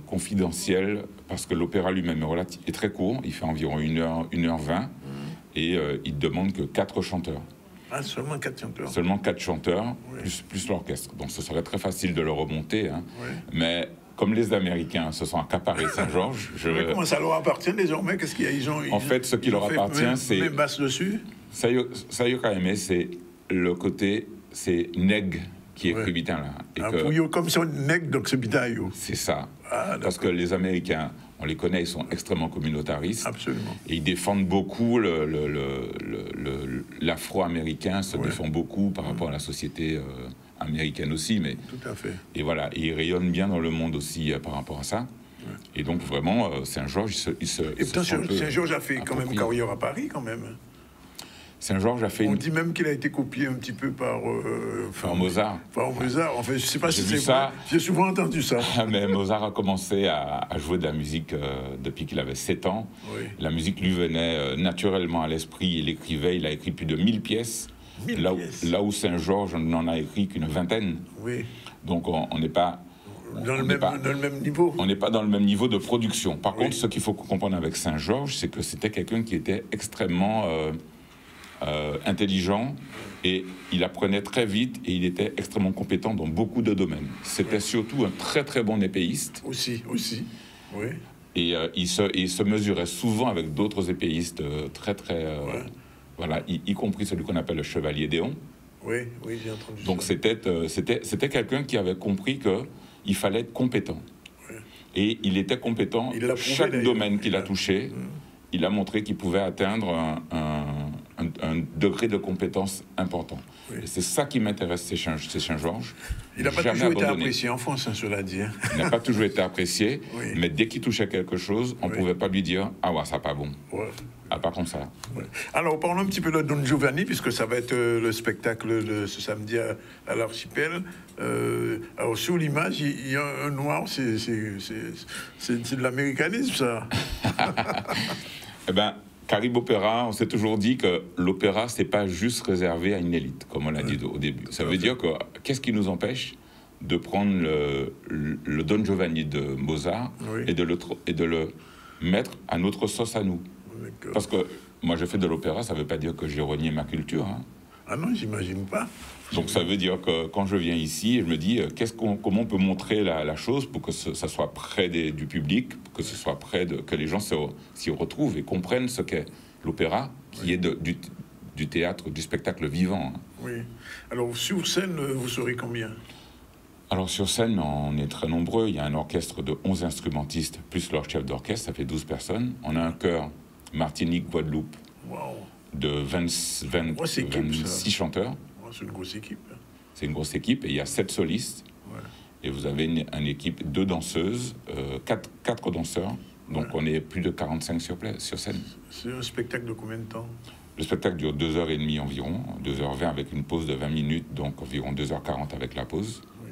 confidentiel, parce que l'opéra lui-même est très court, il fait environ 1h20, et il demande que 4 chanteurs. Ah, seulement 4 chanteurs. Seulement 4 chanteurs, plus l'orchestre. Donc ce serait très facile de le remonter, hein. Mais comme les Américains se sont accaparés Saint-Georges... Comment ça leur appartient désormais? Qu'est-ce qu'il y a? En fait, ce qui leur appartient, c'est... Même basse dessus? Ça y est, c'est le côté... C'est Neg qui écrit bien là. Comme si on Neg, donc c'est bitaille. C'est ça. Parce que les Américains, on les connaît, ils sont extrêmement communautaristes. Absolument. Et ils défendent beaucoup l'afro-américain, se défend beaucoup par rapport à la société américaine aussi. Mais, tout à fait. Et voilà, et ils rayonnent bien dans le monde aussi par rapport à ça. Et donc vraiment, Saint-Georges, Saint-Georges a fait quand même carrière à Paris, quand même. Saint-Georges a fait... On dit même qu'il a été copié un petit peu par Mozart. Par Mozart. En fait, je ne sais pas si c'est ça. J'ai souvent entendu ça. Mais Mozart a commencé à jouer de la musique depuis qu'il avait 7 ans. La musique lui venait naturellement à l'esprit. Il écrivait, il a écrit plus de 1000 pièces. Là où Saint-Georges n'en a écrit qu'une 20aine. Oui. Donc on n'est pas... Dans le même niveau. On n'est pas dans le même niveau de production. Par contre, ce qu'il faut comprendre avec Saint-Georges, c'est que c'était quelqu'un qui était extrêmement intelligent et il apprenait très vite et il était extrêmement compétent dans beaucoup de domaines. C'était surtout un très très bon épéiste. Aussi, oui. Et il se mesurait souvent avec d'autres épéistes voilà, y compris celui qu'on appelle le chevalier d'Éon. Oui, j'ai entendu donc ça. c'était quelqu'un qui avait compris qu'il fallait être compétent. Oui. Et il était compétent. Chaque domaine qu'il a touché, il a montré qu'il pouvait atteindre un degré de compétence important. Oui. Et c'est ça qui m'intéresse, c'est Saint-Georges. Il n'a pas toujours été apprécié en France, cela dit. Il n'a pas toujours été apprécié, mais dès qu'il touchait quelque chose, on ne pouvait pas lui dire « Ah ouais, ça pas bon ouais. ». Ah, pas comme ça. Ouais. Alors, parlons un petit peu de Don Giovanni, puisque ça va être le spectacle de ce samedi à l'Archipel. Alors, sur l'image, il y a un noir, c'est de l'américanisme, ça. Eh bien, Caribe Opéra, on s'est toujours dit que l'opéra, c'est pas juste réservé à une élite, comme on l'a dit au début. Ça veut dire que qu'est-ce qui nous empêche de prendre le Don Giovanni de Mozart et de le mettre à notre sauce à nous? Parce que moi, je fais de l'opéra, ça ne veut pas dire que j'ai renié ma culture. Hein. Ah non, j'imagine pas. Donc ça veut dire que quand je viens ici, je me dis comment on peut montrer la chose pour que ça soit près du public, pour que ce soit que les gens s'y retrouvent et comprennent ce qu'est l'opéra, qui est du théâtre, du spectacle vivant. Hein. Oui. Alors sur scène, vous serez combien? Alors sur scène, on est très nombreux. Il y a un orchestre de 11 instrumentistes, plus leur chef d'orchestre, ça fait 12 personnes. On a un chœur Martinique, Guadeloupe, de 26 chanteurs. C'est une grosse équipe. C'est une grosse équipe et il y a 7 solistes. Ouais. Et vous avez une équipe, 2 danseuses, 4 danseurs. Donc on est plus de 45 sur scène. C'est un spectacle de combien de temps? Le spectacle dure 2h30 environ, 2h20 avec une pause de 20 minutes, donc environ 2h40 avec la pause. Oui.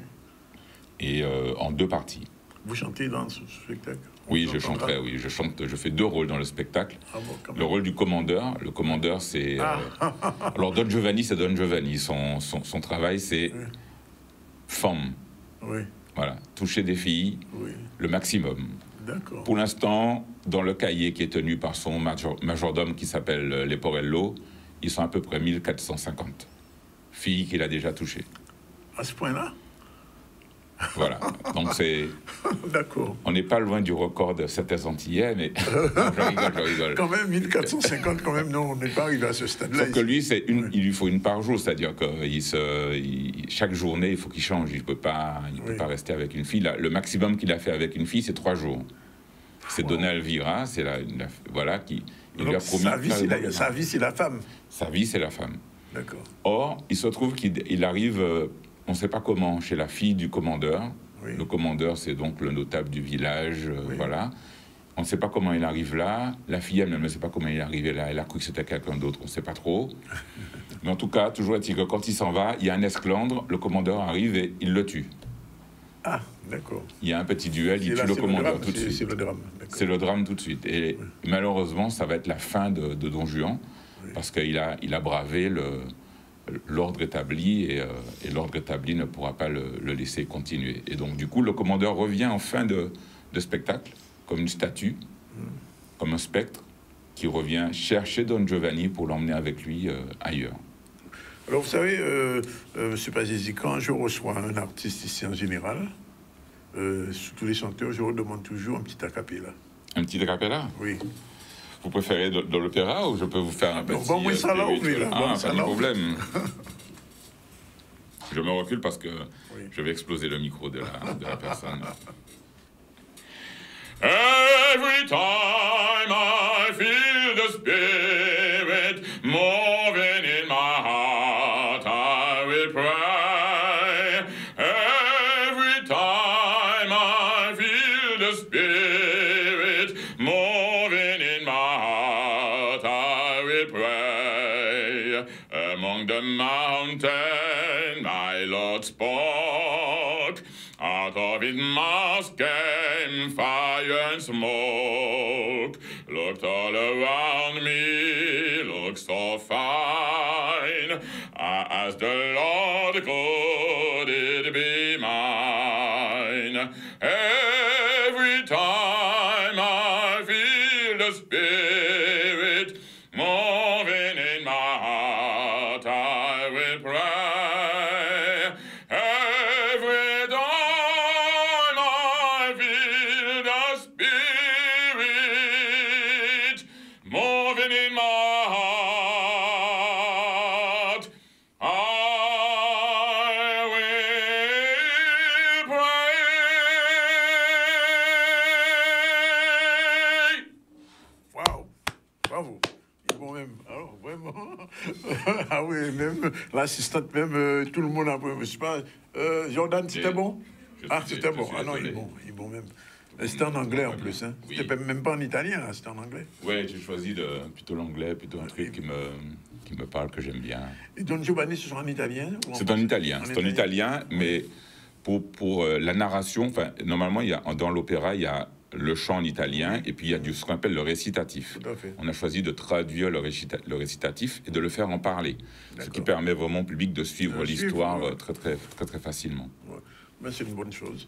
Et en 2 parties. Vous chantez dans ce spectacle? Oui, je chanterai, oui. Je fais 2 rôles dans le spectacle. Ah bon, le rôle du commandeur. Le commandeur, c'est... alors, Don Giovanni, c'est Don Giovanni. Son travail, c'est femme. Oui. Voilà, toucher des filles, le maximum. D'accord. Pour l'instant, dans le cahier qui est tenu par son majordome qui s'appelle Leporello, ils sont à peu près 1450 filles qu'il a déjà touchées. À ce point-là? Voilà, donc c'est... D'accord. On n'est pas loin du record de certains Antillais, mais... je rigole. Quand même, 1450, quand même, non, on n'est pas arrivé à ce stade-là. Sauf que lui, il lui faut une par jour, c'est-à-dire que chaque journée, il faut qu'il change, il ne peut pas rester avec une fille. Là, le maximum qu'il a fait avec une fille, c'est 3 jours. C'est Donna Elvira, c'est voilà, qui lui a promis... Sa vie, c'est la femme. Sa vie, c'est la femme. D'accord. Or, il se trouve qu'il arrive... on ne sait pas comment, chez la fille du commandeur. Oui. Le commandeur, c'est donc le notable du village, voilà. On ne sait pas comment il arrive là. La fille, elle ne sait pas comment il est arrivé là. Elle a cru que c'était quelqu'un d'autre, on ne sait pas trop. Mais en tout cas, toujours est-il que quand il s'en va, il y a un esclandre, le commandeur arrive et il le tue. Ah, d'accord. Il y a un petit duel, il tue le commandeur tout de suite. C'est le drame. C'est le drame tout de suite. Et malheureusement, ça va être la fin de Don Juan, parce qu'il a bravé l'ordre établi et l'ordre établi ne pourra pas le laisser continuer. Et donc, du coup, le commandeur revient en fin de spectacle, comme une statue, comme un spectre, qui revient chercher Don Giovanni pour l'emmener avec lui ailleurs. Alors, vous savez, M. Pazesi, quand je reçois un artiste ici en général, sur tous les chanteurs, je redemande toujours un petit acapella. Un petit acapella? Oui. Vous préférez de l'opéra ou je peux vous faire un petit... Bon, moi, ça là, oui, là. Ah, pas de problème. Je me recule parce que je vais exploser le micro de la personne. Every time I feel the spirit moving in my heart, I will pray. Every time I feel the spirit moving in my heart, I will pray. Among the mountains, my Lord spoke. Out of his mouth came fire and smoke. Looked all around me, looked so fine. I asked the Lord, could it be mine? Every time I feel the Spirit moving in my heart, I will pray. Every time I feel the Spirit moving in my heart, I will pray. Waouh, bravo. Ils vont même, alors vraiment, ah oui, même l'assistante, même tout le monde a, je sais pas, Jordan, c'était bon? Ah, c'était bon. Ah non, ils vont même. C'était en anglais en plus, hein. Oui. C'était même pas en italien, hein, c'était en anglais. Ouais, j'ai choisi plutôt l'anglais, plutôt un truc qui me parle, que j'aime bien. Et Don Giovanni, ce sera en italien? C'est en italien, mais pour la narration, enfin, normalement, dans l'opéra, il y a le chant en italien, et puis il y a ce qu'on appelle le récitatif. Tout à fait. On a choisi de traduire le récitatif et de le faire en parler, ce qui permet vraiment au public de suivre l'histoire très facilement. Ouais. Ben, c'est une bonne chose.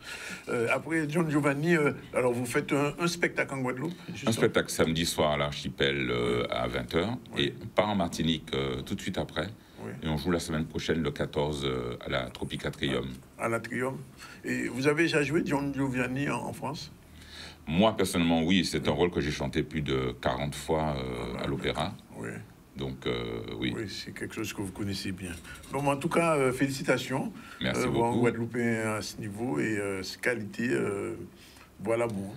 Après, Don Giovanni, alors vous faites un spectacle en Guadeloupe? Un spectacle samedi soir à l'Archipel à 20h, et on part en Martinique tout de suite après. Oui. Et on joue la semaine prochaine, le 14, à la Tropicatrium. À l'Atrium. Et vous avez déjà joué Don Giovanni en France? Moi, personnellement, oui. C'est un rôle que j'ai chanté plus de 40 fois à l'opéra. Oui. Donc, oui. Oui, c'est quelque chose que vous connaissez bien. Bon, en tout cas, félicitations. Merci En beaucoup. Guadeloupéen à ce niveau et qualité, voilà bon.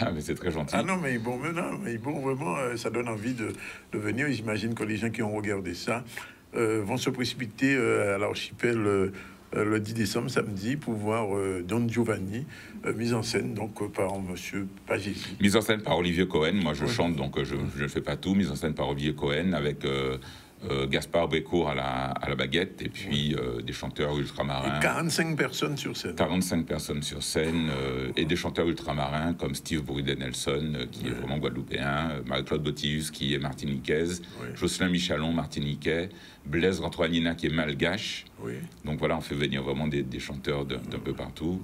Ah, mais c'est très gentil. Ah non, mais bon, vraiment, ça donne envie de venir. J'imagine que les gens qui ont regardé ça vont se précipiter à l'Archipel le 10 décembre, samedi, pour voir Don Giovanni, mise en scène donc par Monsieur Pagési. Mise en scène par Olivier Cohen. Moi, je chante, donc je ne fais pas tout. Mise en scène par Olivier Cohen avec Gaspard Bécourt à la baguette, et puis des chanteurs ultramarins. Et 45 personnes sur scène. 45 personnes sur scène, et des chanteurs ultramarins comme Steve Bourridet-Nelson, qui est vraiment guadeloupéen, Marie-Claude Botius, qui est martiniquaise, Jocelyn Michalon, martiniquais, Blaise Rantoinina, qui est malgache. Oui. Donc voilà, on fait venir vraiment des chanteurs d'un peu partout.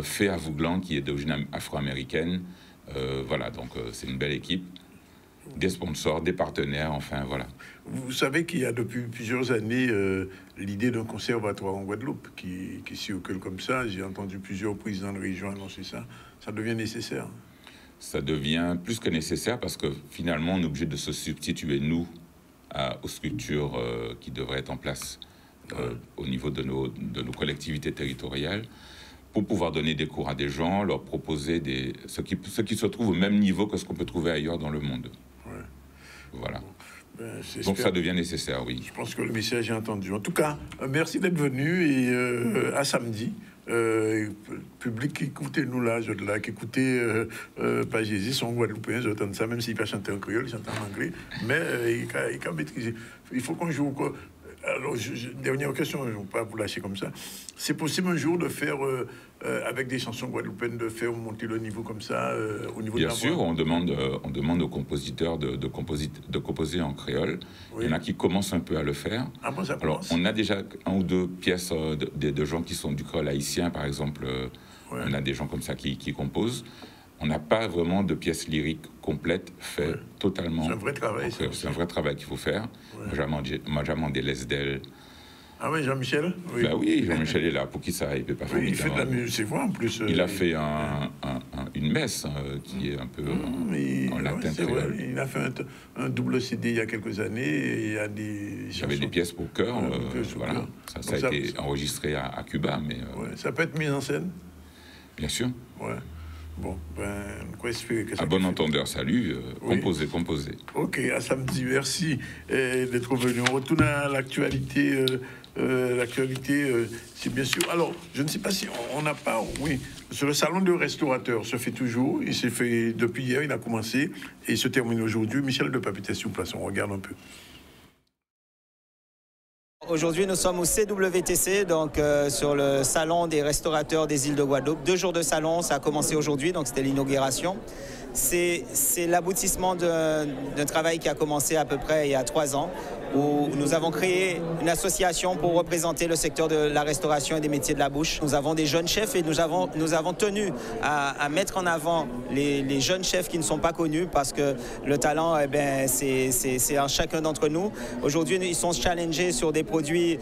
Fée Avouglan, qui est d'origine afro-américaine. Voilà, donc c'est une belle équipe. Des sponsors, des partenaires, enfin voilà. Vous savez qu'il y a depuis plusieurs années l'idée d'un conservatoire en Guadeloupe qui circule comme ça. J'ai entendu plusieurs présidents de région annoncer ça. Ça devient nécessaire. Ça devient plus que nécessaire parce que finalement, on est obligé de se substituer, nous, aux structures qui devraient être en place au niveau de nos collectivités territoriales, pour pouvoir donner des cours à des gens, leur proposer ce qui se trouve au même niveau que ce qu'on peut trouver ailleurs dans le monde. Voilà. Donc ça devient nécessaire, oui. Je pense que le message est entendu. En tout cas, merci d'être venu et à samedi. Public qui écoutez nous là, qui écoutez Pagési, sont guadeloupéens, j'entends ça, même s'il ne peut chanter en créole, il chante en anglais, mais il peut maîtriser. Il faut qu'on joue. Alors, dernière question, je ne vais pas vous lâcher comme ça. C'est possible un jour de faire, avec des chansons guadeloupéennes, de faire monter le niveau comme ça, au niveau de la voix? Bien sûr, on demande aux compositeurs de composer en créole. Oui. Il y en a qui commencent un peu à le faire. Ah bon, ça alors, on a déjà un ou deux pièces de gens qui sont du créole haïtien, par exemple. On a des gens comme ça qui composent. On n'a pas vraiment de pièces lyriques complètes faites totalement. C'est un vrai travail. C'est un vrai travail qu'il faut faire. Moi, j'ai demandé Lesdel. Ah oui, Jean-Michel? Oui. Bah oui, Jean-Michel est là. Pour qui ça? Il peut pas faire. Il fait de la musique, c'est vrai en plus. Il a fait une messe qui est un peu en latin créole. Il a fait un double CD il y a quelques années. Et il y a des. J'avais des pièces pour chœur. Voilà. Ça a été enregistré à Cuba, mais. Ça peut être mis en scène. Bien sûr. Ouais. Bon, quoi espérer que ça. À bon entendeur, salut, composez. Ok, à samedi, merci d'être venu. On retourne à l'actualité. C'est bien sûr. Alors, je ne sais pas si on n'a pas. Oui, sur le salon de restaurateurs se fait toujours. Il s'est fait depuis hier, il a commencé et il se termine aujourd'hui. Michel de Papité, s'il vous plaît, on regarde un peu. Aujourd'hui, nous sommes au CWTC, donc sur le salon des restaurateurs des îles de Guadeloupe. 2 jours de salon, ça a commencé aujourd'hui, donc c'était l'inauguration. C'est l'aboutissement d'un travail qui a commencé à peu près il y a 3 ans, où nous avons créé une association pour représenter le secteur de la restauration et des métiers de la bouche. Nous avons des jeunes chefs et nous avons tenu à mettre en avant les jeunes chefs qui ne sont pas connus, parce que le talent, eh ben, c'est en chacun d'entre nous. Aujourd'hui, ils sont challengés sur des produits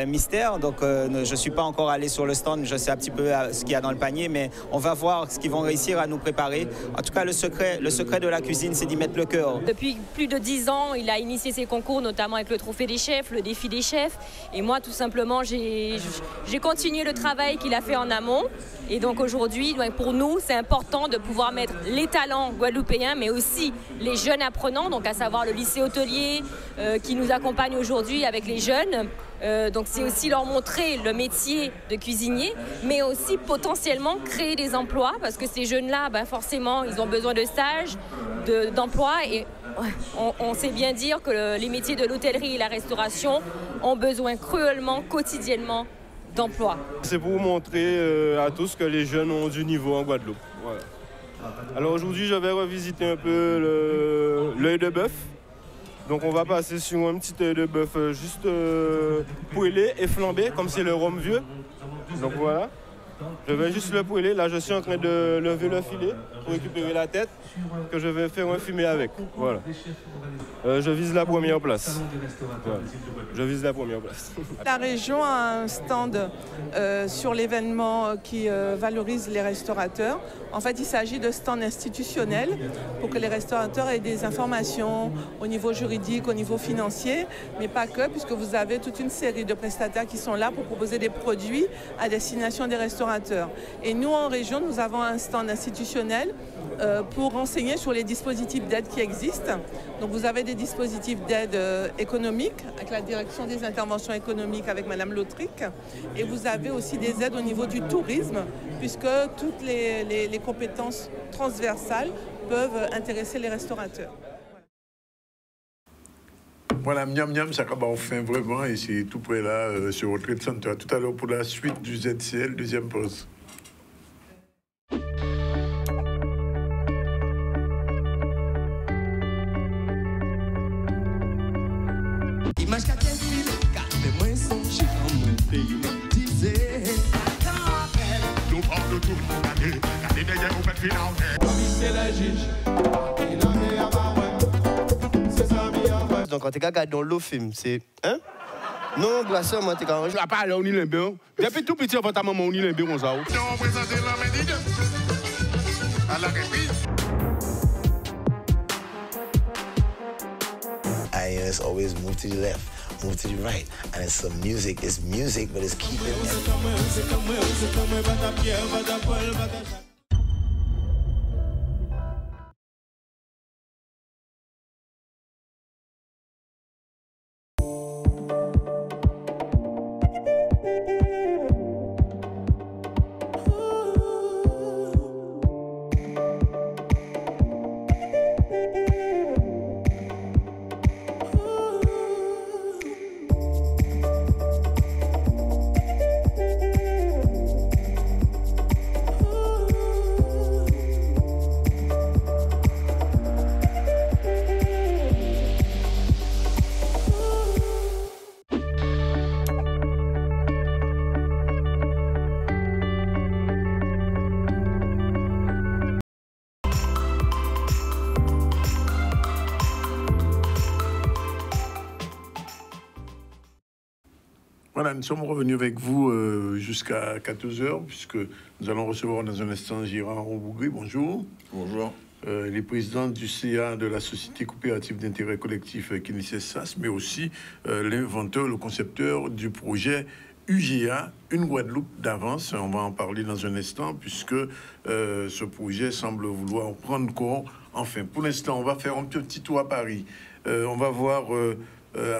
mystères, donc je ne suis pas encore allé sur le stand, je sais un petit peu ce qu'il y a dans le panier, mais on va voir ce qu'ils vont réussir à nous préparer. En tout cas, le secret de la cuisine, c'est d'y mettre le cœur. Depuis plus de 10 ans, il a initié ses concours, notamment avec le trophée des chefs, le défi des chefs. Et moi, tout simplement, j'ai continué le travail qu'il a fait en amont. Et donc aujourd'hui, pour nous, c'est important de pouvoir mettre les talents guadeloupéens, mais aussi les jeunes apprenants, donc à savoir le lycée hôtelier qui nous accompagne aujourd'hui avec les jeunes. Donc c'est aussi leur montrer le métier de cuisinier, mais aussi potentiellement créer des emplois, parce que ces jeunes-là, forcément, ils ont besoin de stages, d'emplois, et on sait bien dire que les métiers de l'hôtellerie et la restauration ont besoin cruellement, quotidiennement, d'emploi. C'est pour vous montrer à tous que les jeunes ont du niveau en Guadeloupe. Voilà. Alors aujourd'hui, je vais revisiter un peu l'œil de bœuf. Donc on va passer sur un petit œil de bœuf juste poêlé et flambé, comme c'est le rhum vieux. Donc voilà. Je vais juste le poêler. Là, je suis en train de lever le filet pour récupérer la tête, que je vais faire un fumet avec. Voilà. Je vise la première place. Voilà. Je vise la première place. La région a un stand sur l'événement qui valorise les restaurateurs. En fait, il s'agit de stands institutionnels pour que les restaurateurs aient des informations au niveau juridique, au niveau financier, mais pas que, puisque vous avez toute une série de prestataires qui sont là pour proposer des produits à destination des restaurateurs. Et nous, en région, nous avons un stand institutionnel pour renseigner sur les dispositifs d'aide qui existent. Donc vous avez des dispositifs d'aide économique avec la direction des interventions économiques avec Madame Lautric, et vous avez aussi des aides au niveau du tourisme, puisque toutes les compétences transversales peuvent intéresser les restaurateurs. Voilà, Miam Miam, ça va enfin vraiment, et c'est tout près là, sur le Trade Center. Tout à l'heure pour la suite du ZCL, deuxième pause. Donc quand tu regardes dans le film, c'est... Hein? Non, brasseur, moi, tu quand même... Je ne pas aller au Nilembé. Depuis tout petit, on va ta maman au Nilembé, on s'en INS always move to the left, move to the right. And it's some music, it's music, but it's keeping... Voilà, nous sommes revenus avec vous jusqu'à 14h, puisque nous allons recevoir dans un instant Gérard Roubougri. Bonjour. Bonjour. Les présidents du CA de la Société coopérative d'intérêt collectif Kinessas, mais aussi l'inventeur, le concepteur du projet UGA, une Guadeloupe d'avance. On va en parler dans un instant, puisque ce projet semble vouloir prendre corps. Enfin, pour l'instant, on va faire un petit tour à Paris. On va voir...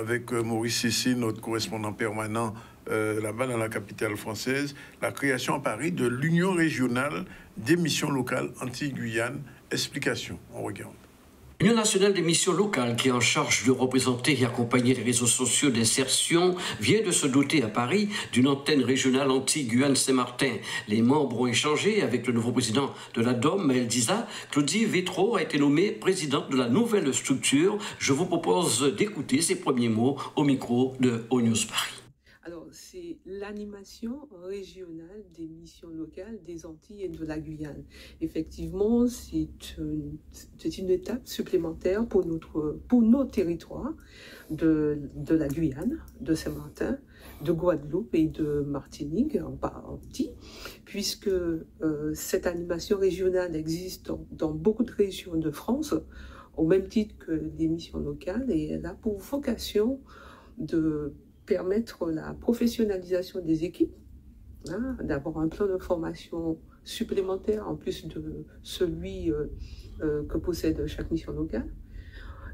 avec Maurice Cessé, notre correspondant permanent là-bas dans la capitale française, la création à Paris de l'Union régionale des missions locales Antilles-Guyane. Explication, on regarde. L'Union nationale des missions locales, qui est en charge de représenter et accompagner les réseaux sociaux d'insertion, vient de se doter à Paris d'une antenne régionale Antilles-Guyane-Saint-Martin. Les membres ont échangé avec le nouveau président de la DOM, Maël Diza. Claudie Vétro a été nommée présidente de la nouvelle structure. Je vous propose d'écouter ses premiers mots au micro de ONews Paris. Alors, c'est l'animation régionale des missions locales des Antilles et de la Guyane. Effectivement, c'est une étape supplémentaire pour nos territoires de la Guyane, de Saint-Martin, de Guadeloupe et de Martinique, en partie, puisque cette animation régionale existe dans beaucoup de régions de France, au même titre que les missions locales, et elle a pour vocation de permettre la professionnalisation des équipes, d'avoir un plan de formation supplémentaire en plus de celui que possède chaque mission locale.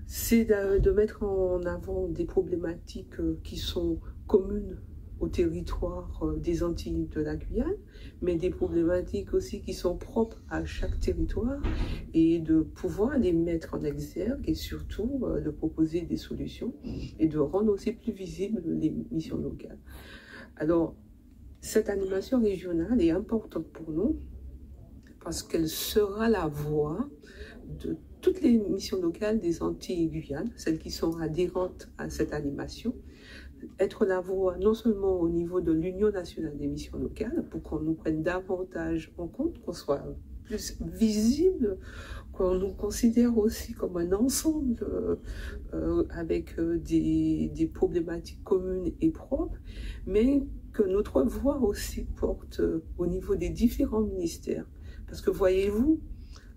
C'est de mettre en avant des problématiques qui sont communes au territoire des Antilles de la Guyane, mais des problématiques aussi qui sont propres à chaque territoire, et de pouvoir les mettre en exergue et surtout de proposer des solutions et de rendre aussi plus visibles les missions locales. Alors, cette animation régionale est importante pour nous parce qu'elle sera la voix de toutes les missions locales des Antilles et Guyane, celles qui sont adhérentes à cette animation, être la voix non seulement au niveau de l'Union nationale des missions locales, pour qu'on nous prenne davantage en compte, qu'on soit plus visible, qu'on nous considère aussi comme un ensemble avec des problématiques communes et propres, mais que notre voix aussi porte au niveau des différents ministères. Parce que voyez-vous,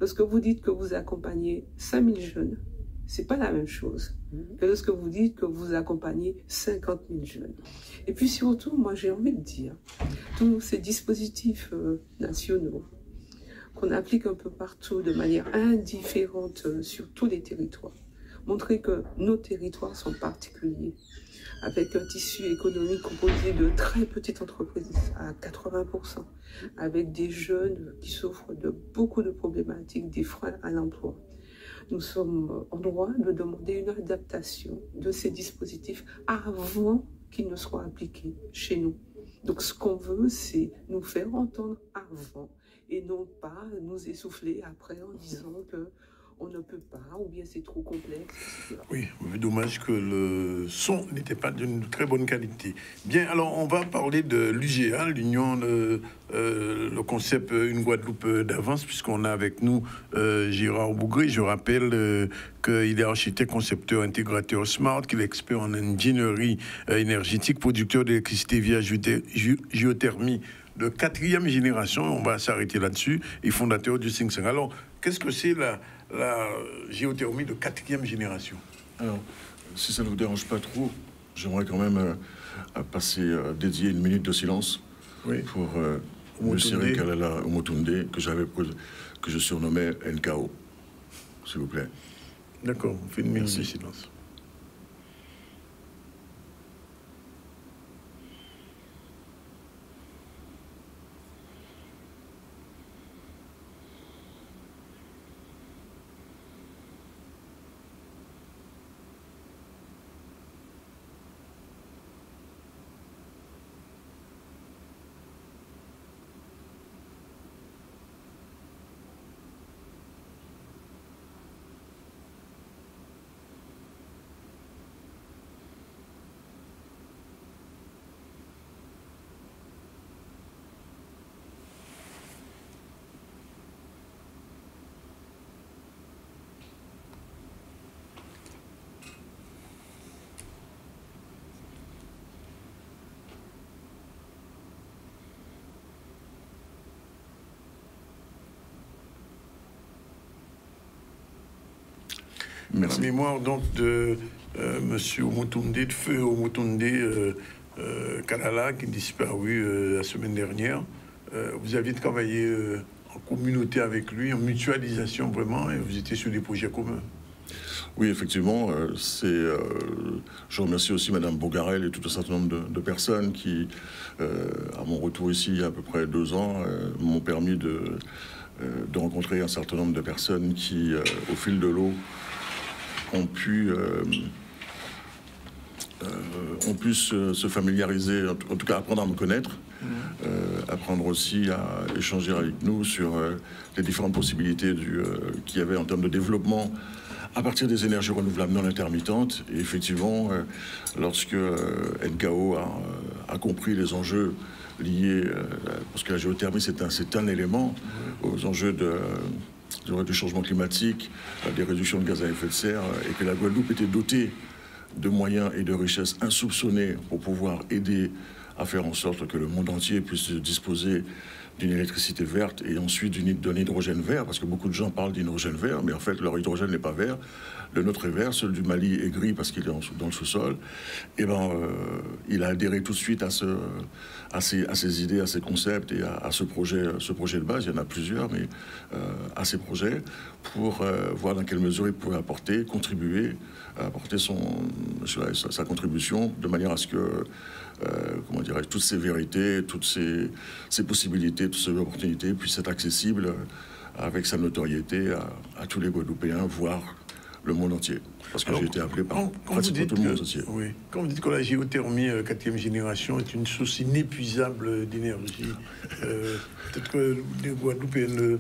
lorsque vous dites que vous accompagnez 5000 jeunes, c'est pas la même chose que lorsque vous dites que vous accompagnez 50 000 jeunes. Et puis surtout, moi j'ai envie de dire, tous ces dispositifs nationaux qu'on applique un peu partout de manière indifférente sur tous les territoires, montrer que nos territoires sont particuliers, avec un tissu économique composé de très petites entreprises à 80%, avec des jeunes qui souffrent de beaucoup de problématiques, des freins à l'emploi. Nous sommes en droit de demander une adaptation de ces dispositifs avant qu'ils ne soient appliqués chez nous. Donc ce qu'on veut, c'est nous faire entendre avant et non pas nous essouffler après en disant que on ne peut pas, ou bien c'est trop complexe, etc. Oui, dommage que le son n'était pas d'une très bonne qualité. Bien, alors on va parler de l'UGA, l'Union, le concept Une Guadeloupe d'avance, puisqu'on a avec nous Gérard Bougré. Je rappelle qu'il est architecte, concepteur, intégrateur smart, qu'il est expert en ingénierie énergétique, producteur d'électricité via géothermie de 4e génération, on va s'arrêter là-dessus, et fondateur du Think Tank. Alors, qu'est-ce que c'est la géothermie de 4e génération? Alors, si ça ne vous dérange pas trop, j'aimerais quand même dédier une minute de silence pour M. Cyril Kalala Omotunde, que je surnommais NKO, s'il vous plaît. D'accord, on fait une minute de silence. Merci. La mémoire donc de Monsieur Omotunde, de Feu Omotunde Kalala, qui est disparu la semaine dernière. Vous aviez travaillé en communauté avec lui, en mutualisation vraiment, et vous étiez sur des projets communs. Oui, effectivement. Je remercie aussi Madame Bogarel et tout un certain nombre de personnes qui, à mon retour ici il y a à peu près 2 ans, m'ont permis de rencontrer un certain nombre de personnes qui, au fil de l'eau, ont pu se familiariser, en tout cas apprendre à me connaître, apprendre aussi à échanger avec nous sur les différentes possibilités qu'il y avait en termes de développement à partir des énergies renouvelables non intermittentes. Et effectivement, lorsque NKO a compris les enjeux liés, parce que la géothermie c'est un élément aux enjeux du changement climatique, des réductions de gaz à effet de serre, et que la Guadeloupe était dotée de moyens et de richesses insoupçonnés pour pouvoir aider à faire en sorte que le monde entier puisse disposer d'une électricité verte et ensuite d'un hydrogène vert, parce que beaucoup de gens parlent d'hydrogène vert, mais en fait leur hydrogène n'est pas vert. Le nôtre est vert, celui du Mali est gris parce qu'il est dans le sous-sol. Et il a adhéré tout de suite à ces idées, à ces concepts et à ce projet de base. Il y en a plusieurs, mais à ces projets pour voir dans quelle mesure il pouvait contribuer, apporter sa contribution de manière à ce que toutes ces vérités, toutes ces possibilités, toutes ces opportunités puissent être accessibles avec sa notoriété à tous les Guadeloupéens, voire le monde entier. Parce que j'ai été appelé par pratiquement tout le monde entier. Oui. Quand vous dites que la géothermie 4e génération est une source inépuisable d'énergie, peut-être que les Guadeloupéens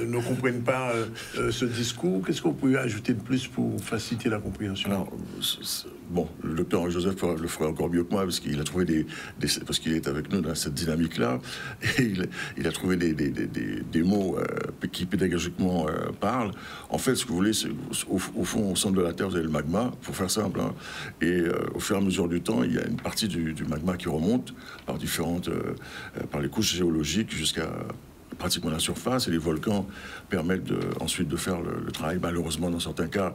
ne comprennent pas ce discours. Qu'est-ce que vous pouvez ajouter de plus pour faciliter la compréhension? Alors, le docteur Joseph le ferait encore mieux que moi, parce qu'il a trouvé parce qu'il est avec nous dans cette dynamique-là, et il a trouvé des mots qui pédagogiquement parlent. En fait, ce que vous voulez, c'est au fond, au centre de la Terre, vous avez le magma, pour faire simple, hein, et au fur et à mesure du temps, il y a une partie du magma qui remonte par par les couches géologiques jusqu'à pratiquement la surface, et les volcans permettent ensuite de faire le travail, malheureusement dans certains cas,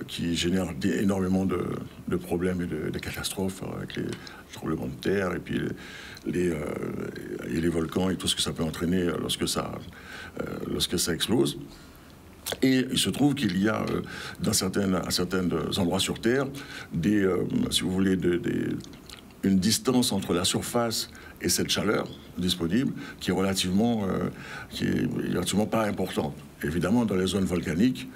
qui génèrent énormément de problèmes et de catastrophes avec les tremblements de terre et puis les volcans et tout ce que ça peut entraîner lorsque ça explose. Et il se trouve qu'il y a à certains endroits sur Terre si vous voulez, une distance entre la surface et cette chaleur disponible qui est relativement pas importante. Évidemment, dans les zones volcaniques,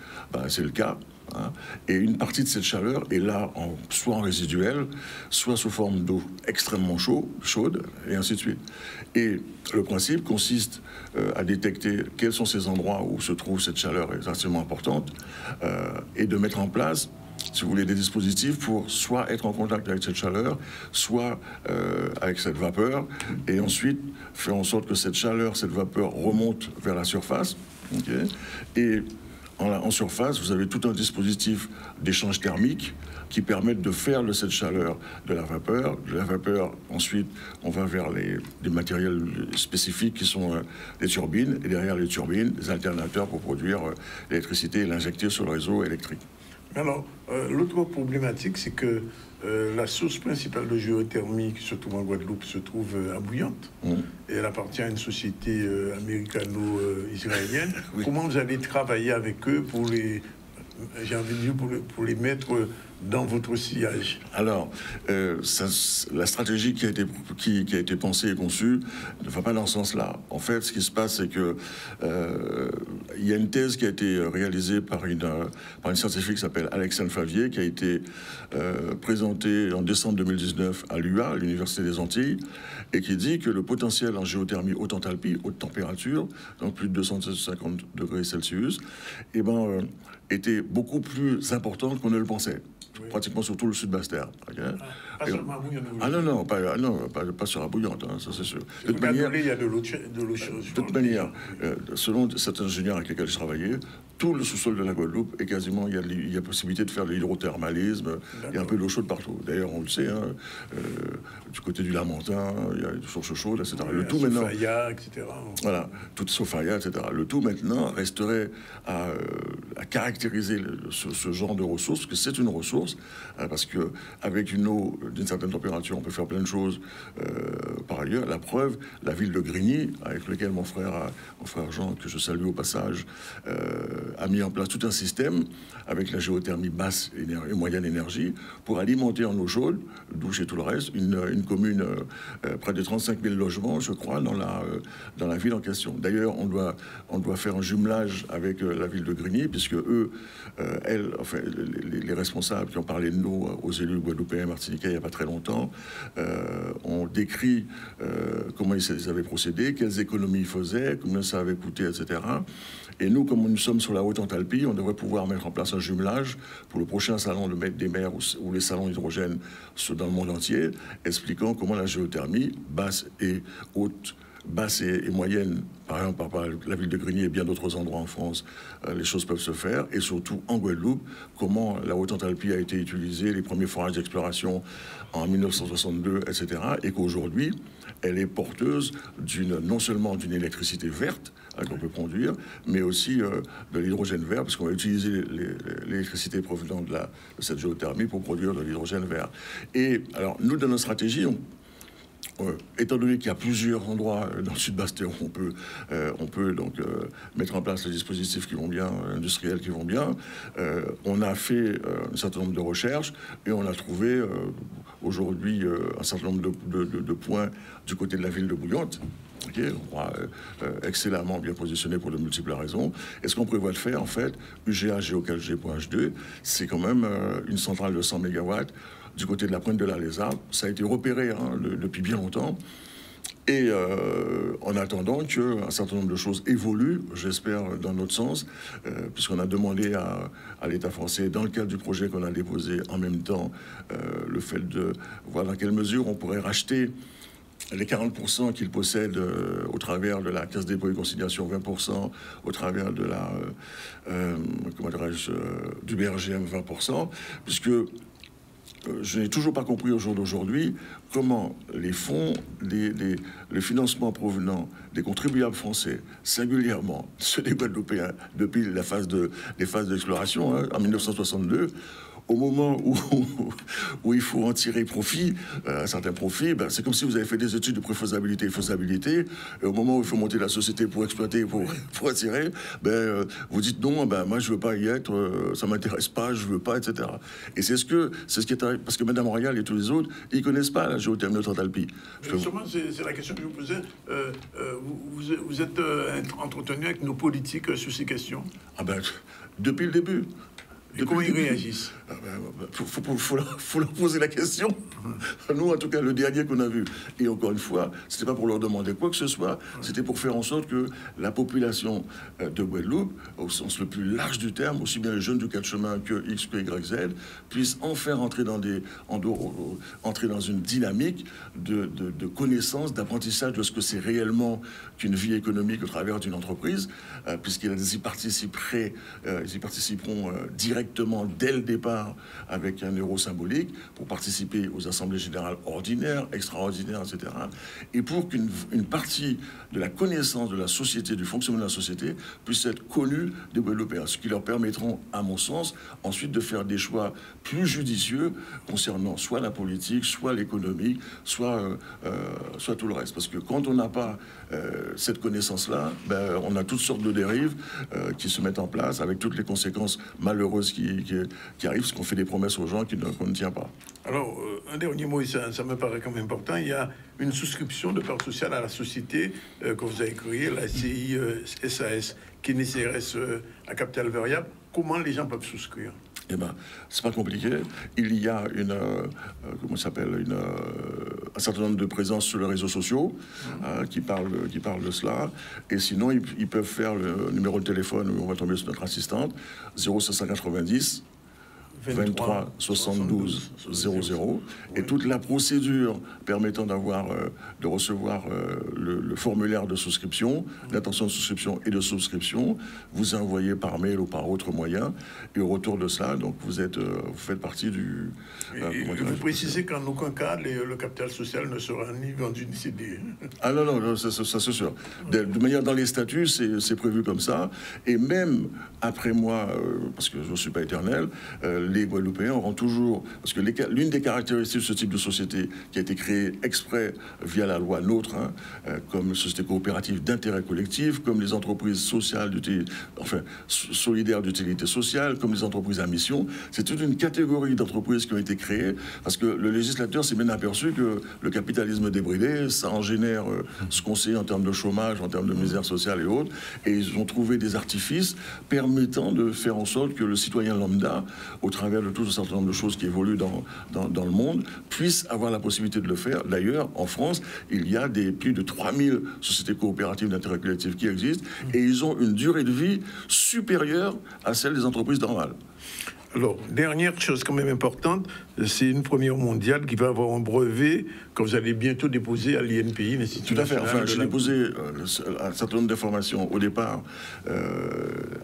c'est le cas. Hein, et une partie de cette chaleur est là soit en résiduel, soit sous forme d'eau extrêmement chaude, et ainsi de suite. Et le principe consiste à détecter quels sont ces endroits où se trouve cette chaleur extrêmement importante et de mettre en place, si vous voulez, des dispositifs pour soit être en contact avec cette chaleur, soit avec cette vapeur, et ensuite faire en sorte que cette chaleur, cette vapeur remonte vers la surface. Okay, et en surface, vous avez tout un dispositif d'échange thermique qui permettent de faire de cette chaleur de la vapeur. De la vapeur, ensuite, on va vers des matériels spécifiques qui sont les turbines, et derrière les turbines, des alternateurs pour produire l'électricité et l'injecter sur le réseau électrique. Alors, l'autre problématique, c'est que la source principale de géothermie qui se trouve en Guadeloupe se trouve à Bouillante. Et elle appartient à une société américano-israélienne. Oui. Comment vous allez travailler avec eux pour les mettre dans votre sillage? Alors, la stratégie qui a été pensée et conçue ne va pas dans ce sens-là. En fait, ce qui se passe, c'est que il y a une thèse qui a été réalisée par une scientifique qui s'appelle Alexandre Favier, qui a été présentée en décembre 2019 à l'UA, l'Université des Antilles, et qui dit que le potentiel en géothermie haute enthalpie, haute température, donc plus de 250 degrés Celsius, était beaucoup plus importante qu'on ne le pensait. Oui. Pratiquement sur tout le sud Basse-Terre. Okay. Pas seulement à Bouillante. Pas sur la Bouillante, hein, ça c'est sûr. De toute manière, il y a de l'eau chaude. De toute manière, selon certains ingénieurs avec lesquels je travaillais, tout le sous-sol de la Guadeloupe est quasiment, il y a possibilité de faire de l'hydrothermalisme, il y a un peu d'eau chaude partout. D'ailleurs, on le sait, hein, du côté du Lamentin, il y a des sources chaudes, etc. Oui, le tout maintenant, Sofaya, etc. Voilà, toute Sofaya, etc. Le tout maintenant resterait à caractériser ce genre de ressources, parce que c'est une ressource ressources, parce qu'avec une eau d'une certaine température, on peut faire plein de choses par ailleurs. La preuve, la ville de Grigny, avec lequel mon frère Jean, que je salue au passage, a mis en place tout un système avec la géothermie basse et moyenne énergie pour alimenter en eau chaude, douche et tout le reste, une commune, près de 35 000 logements, je crois, dans la ville en question. D'ailleurs, on doit faire un jumelage avec la ville de Grigny, puisque eux, les responsables qui ont parlé de nous aux élus guadeloupéens et martiniquais il n'y a pas très longtemps, ont décrit comment ils avaient procédé, quelles économies ils faisaient, combien ça avait coûté, etc. Et nous, comme nous sommes sur la haute Enthalpie, on devrait pouvoir mettre en place un jumelage pour le prochain salon de Maître des Mers ou les salons hydrogène dans le monde entier, expliquant comment la géothermie basse et haute, basse et moyenne, par exemple par la ville de Grigny et bien d'autres endroits en France, les choses peuvent se faire, et surtout en Guadeloupe, comment la haute Enthalpie a été utilisée, les premiers forages d'exploration en 1962, etc., et qu'aujourd'hui, elle est porteuse non seulement d'une électricité verte qu'on peut produire, mais aussi de l'hydrogène vert, parce qu'on va utiliser l'électricité provenant de cette géothermie pour produire de l'hydrogène vert. Et alors, nous, dans notre stratégie, étant donné qu'il y a plusieurs endroits dans le Sud-Bastion où on peut donc mettre en place les dispositifs qui vont bien, industriels qui vont bien, on a fait un certain nombre de recherches et on a trouvé aujourd'hui un certain nombre de points du côté de la ville de Bouillante. Okay, excellemment bien positionné pour de multiples raisons. Et ce qu'on prévoit de faire, en fait, UGA Géocalg.H2, c'est quand même une centrale de 100 MW du côté de la pointe de la Lézarde. Ça a été repéré depuis bien longtemps. Et en attendant qu'un certain nombre de choses évoluent, j'espère, dans notre sens, puisqu'on a demandé à l'État français, dans le cadre du projet qu'on a déposé en même temps, le fait de voir dans quelle mesure on pourrait racheter les 40% qu'il possède au travers de la Caisse des dépôts et consignations, 20% au travers de du BRGM, 20%, puisque je n'ai toujours pas compris au jour d'aujourd'hui comment les fonds, le financement provenant des contribuables français, singulièrement ceux des Guadeloupéens, depuis les phases d'exploration en 1962, au moment où il faut en tirer profit, un certain profit, c'est comme si vous avez fait des études de préfaisabilité et faisabilité, et au moment où il faut monter la société pour exploiter, pour attirer, vous dites non, moi je veux pas y être, ça m'intéresse pas, je veux pas, etc. Et c'est ce qui est arrivé, parce que Madame Royal et tous les autres, ils connaissent pas la géothermie haute Enthalpie. Justement, c'est la question que je vous posais. Vous êtes entretenu avec nos politiques sur ces questions? Depuis le début. Et comment ils réagissent? Faut leur poser la question. Nous, en tout cas, le dernier qu'on a vu, et encore une fois, c'était pas pour leur demander quoi que ce soit, c'était pour faire en sorte que la population de Guadeloupe, au sens le plus large du terme, aussi bien les jeunes du 4 chemins que X, que Y, Z, puissent enfin entrer dans une dynamique de connaissance, d'apprentissage de ce que c'est réellement qu'une vie économique au travers d'une entreprise, puisqu'ils y participeront directement dès le départ avec un euro symbolique pour participer aux assemblées générales ordinaires, extraordinaires, etc. Et pour qu'une partie de la connaissance de la société, du fonctionnement de la société, puisse être connue des Guadeloupéens, ce qui leur permettront, à mon sens, ensuite de faire des choix plus judicieux concernant soit la politique, soit l'économie, soit tout le reste. Parce que quand on n'a pas cette connaissance-là, on a toutes sortes de dérives qui se mettent en place avec toutes les conséquences malheureuses qui arrivent, parce qu'on fait des promesses aux gens qu'on ne tient pas. Alors, un dernier mot, et ça me paraît quand même important, il y a une souscription de part sociale à la société que vous avez créée, la CI SAS, qui est CRS à capital variable. Comment les gens peuvent souscrire? C'est pas compliqué. Il y a un certain nombre de présences sur les réseaux sociaux qui parlent de cela. Et sinon, ils peuvent faire le numéro de téléphone où on va tomber sur notre assistante, 0590 23 72 00, et toute la procédure permettant de recevoir le formulaire de souscription, d'intention de souscription et de souscription, vous envoyez par mail ou par autre moyen, et au retour de cela, donc vous faites partie du... vous précisez qu'en aucun cas, le capital social ne sera ni vendu ni cédé. Ah non, ça c'est sûr. De manière, dans les statuts, c'est prévu comme ça, et même après moi, parce que je ne suis pas éternel, les Guadeloupéens auront toujours... Parce que l'une des caractéristiques de ce type de société qui a été créée exprès via la loi NOTRe, comme société coopérative d'intérêt collectif, comme les entreprises sociales, solidaires d'utilité sociale, comme les entreprises à mission, c'est toute une catégorie d'entreprises qui ont été créées parce que le législateur s'est bien aperçu que le capitalisme débridé, ça en génère ce qu'on sait en termes de chômage, en termes de misère sociale et autres, et ils ont trouvé des artifices permettant de faire en sorte que le citoyen lambda, au travers de tout un certain nombre de choses qui évoluent dans le monde, puisse avoir la possibilité de le faire. D'ailleurs, en France, il y a plus de 3000 sociétés coopératives d'intérêt collectif qui existent, et ils ont une durée de vie supérieure à celle des entreprises normales. Alors, dernière chose quand même importante, c'est une première mondiale qui va avoir un brevet que vous allez bientôt déposer à l'INPI, l'Institut Tout à fait. national. Enfin, j'ai déposé un certain nombre d'informations au départ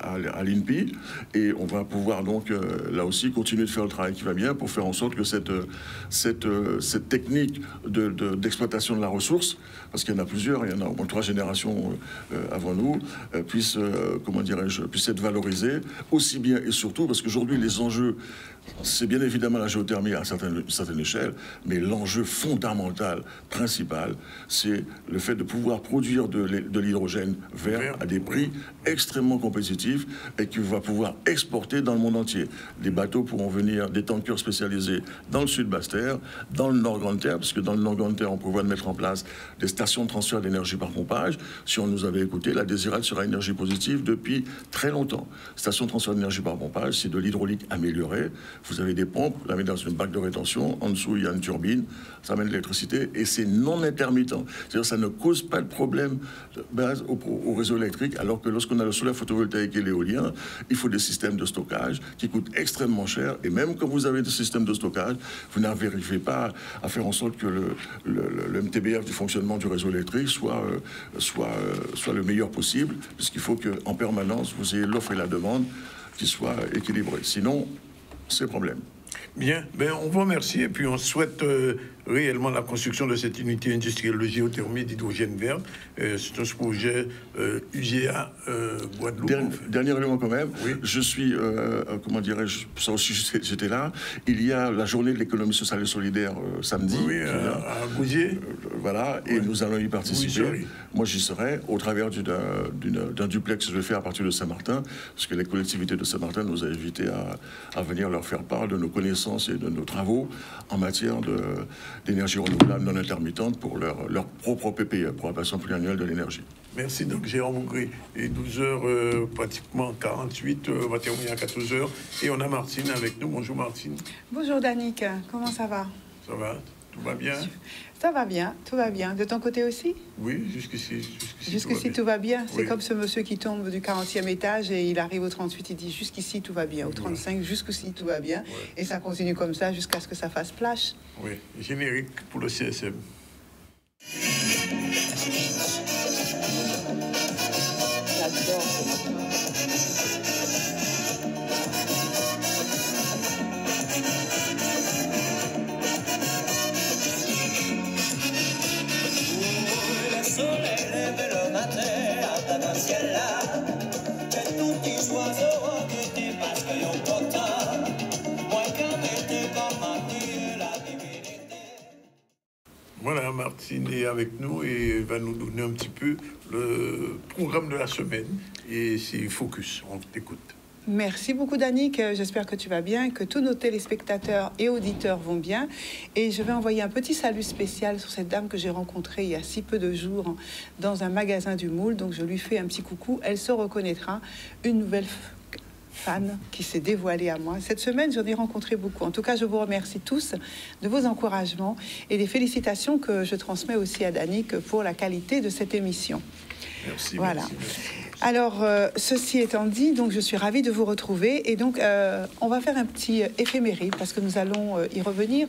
à l'INPI, et on va pouvoir donc là aussi continuer de faire le travail qui va bien pour faire en sorte que cette technique d'exploitation de la ressource, parce qu'il y en a plusieurs, il y en a au moins 3 générations avant nous, puisse être valorisée aussi bien et surtout parce qu'aujourd'hui les enjeux, c'est bien évidemment la géothermie à une certaine échelle, mais l'enjeu fondamental, principal, c'est le fait de pouvoir produire de l'hydrogène vert à des prix extrêmement compétitifs et qu'il va pouvoir exporter dans le monde entier. Des bateaux pourront venir, des tankers spécialisés dans le sud Basse-Terre, dans le nord Grande-Terre, parce que dans le nord Grande-Terre, on prévoit de mettre en place des stations de transfert d'énergie par pompage. Si on nous avait écouté, la Désirade sera énergie positive depuis très longtemps. Station de transfert d'énergie par pompage, c'est de l'hydraulique améliorée. Vous avez des pompes, vous la mettez dans une bac de rétention, en dessous il y a une turbine, ça amène de l'électricité et c'est non intermittent. C'est-à-dire ça ne cause pas de problème de base au réseau électrique, alors que lorsqu'on a le solaire photovoltaïque et l'éolien, il faut des systèmes de stockage qui coûtent extrêmement cher, et même quand vous avez des systèmes de stockage, vous n'arrivez pas à faire en sorte que le MTBF du fonctionnement du réseau électrique soit le meilleur possible, puisqu'il faut qu'en permanence vous ayez l'offre et la demande qui soient équilibrées. Sinon, c'est problème. Bien, on vous remercie et puis on souhaite réellement la construction de cette unité industrielle de géothermie d'hydrogène vert. C'est un projet UGA Guadeloupe. Dernier élément quand même, oui. Je suis, comment dirais-je, ça aussi j'étais là, il y a la journée de l'économie sociale et solidaire samedi. Oui, à Gouzier. Voilà, et nous allons y participer. Oui, moi j'y serai au travers d'un duplex que je vais faire à partir de Saint-Martin, parce que les collectivités de Saint-Martin nous ont invités à venir leur faire part de nos connaissances et de nos travaux en matière d'énergie renouvelable non intermittente pour leur propre PPE, programmation pluriannuelle de l'énergie. Merci, donc Jérôme Bougré. Et 12h, pratiquement 48, on va terminer à 14h. Et on a Martine avec nous. Bonjour Martine. Bonjour Danick, comment ça va? Ça va? Tout va bien? Ça va bien, tout va bien. De ton côté aussi? Oui, jusqu'ici. Jusqu'ici, tout va bien. C'est oui. Comme ce monsieur qui tombe du 40e étage et il arrive au 38, il dit jusqu'ici, tout va bien. Au 35, jusqu'ici, tout va bien. Ouais. Et ça continue comme ça jusqu'à ce que ça fasse splash. Oui, générique pour le CSM. Voilà, Martine est avec nous et va nous donner un petit peu le programme de la semaine. Et c'est Focus, on t'écoute. Merci beaucoup Danick, j'espère que tu vas bien, que tous nos téléspectateurs et auditeurs vont bien. Et je vais envoyer un petit salut spécial sur cette dame que j'ai rencontrée il y a si peu de jours dans un magasin du Moule. Donc je lui fais un petit coucou, elle se reconnaîtra, une nouvelle fan qui s'est dévoilée à moi. Cette semaine, j'en ai rencontré beaucoup. En tout cas, je vous remercie tous de vos encouragements et des félicitations que je transmets aussi à Danick pour la qualité de cette émission. Merci. Voilà. Merci. Alors, ceci étant dit, donc je suis ravie de vous retrouver. Et donc, on va faire un petit éphéméride parce que nous allons y revenir.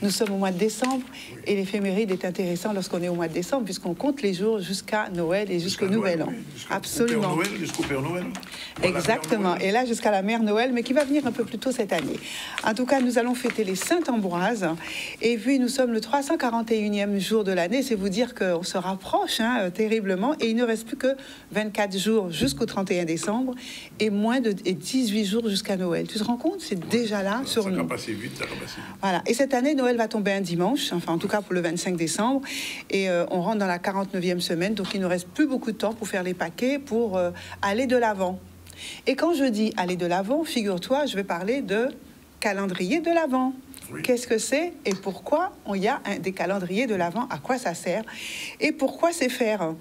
Nous sommes au mois de décembre et l'éphéméride est intéressant lorsqu'on est au mois de décembre puisqu'on compte les jours jusqu'à Noël et jusqu'au Nouvel An. Absolument. Jusqu'au Père Noël. Exactement. Et là, jusqu'à la Mère Noël, mais qui va venir un peu plus tôt cette année. En tout cas, nous allons fêter les Saint-Ambroise. Et puis, nous sommes le 341e jour de l'année. C'est vous dire qu'on se rapproche terriblement. Et il ne reste plus que 24 jours jusqu'au 31 décembre et moins de 18 jours jusqu'à Noël. Tu te rends compte? C'est déjà là sur nous. Ça va passer vite, ça va passer vite. Voilà. Et cette année, Noël va tomber un dimanche, enfin en tout cas pour le 25 décembre. Et on rentre dans la 49e semaine, donc il ne reste plus beaucoup de temps pour faire les paquets, pour aller de l'avant. Et quand je dis aller de l'avant, figure-toi, je vais parler de calendrier de l'avant. Oui. Qu'est-ce que c'est et pourquoi il y a des calendriers de l'avant? À quoi ça sert? Et pourquoi c'est faire?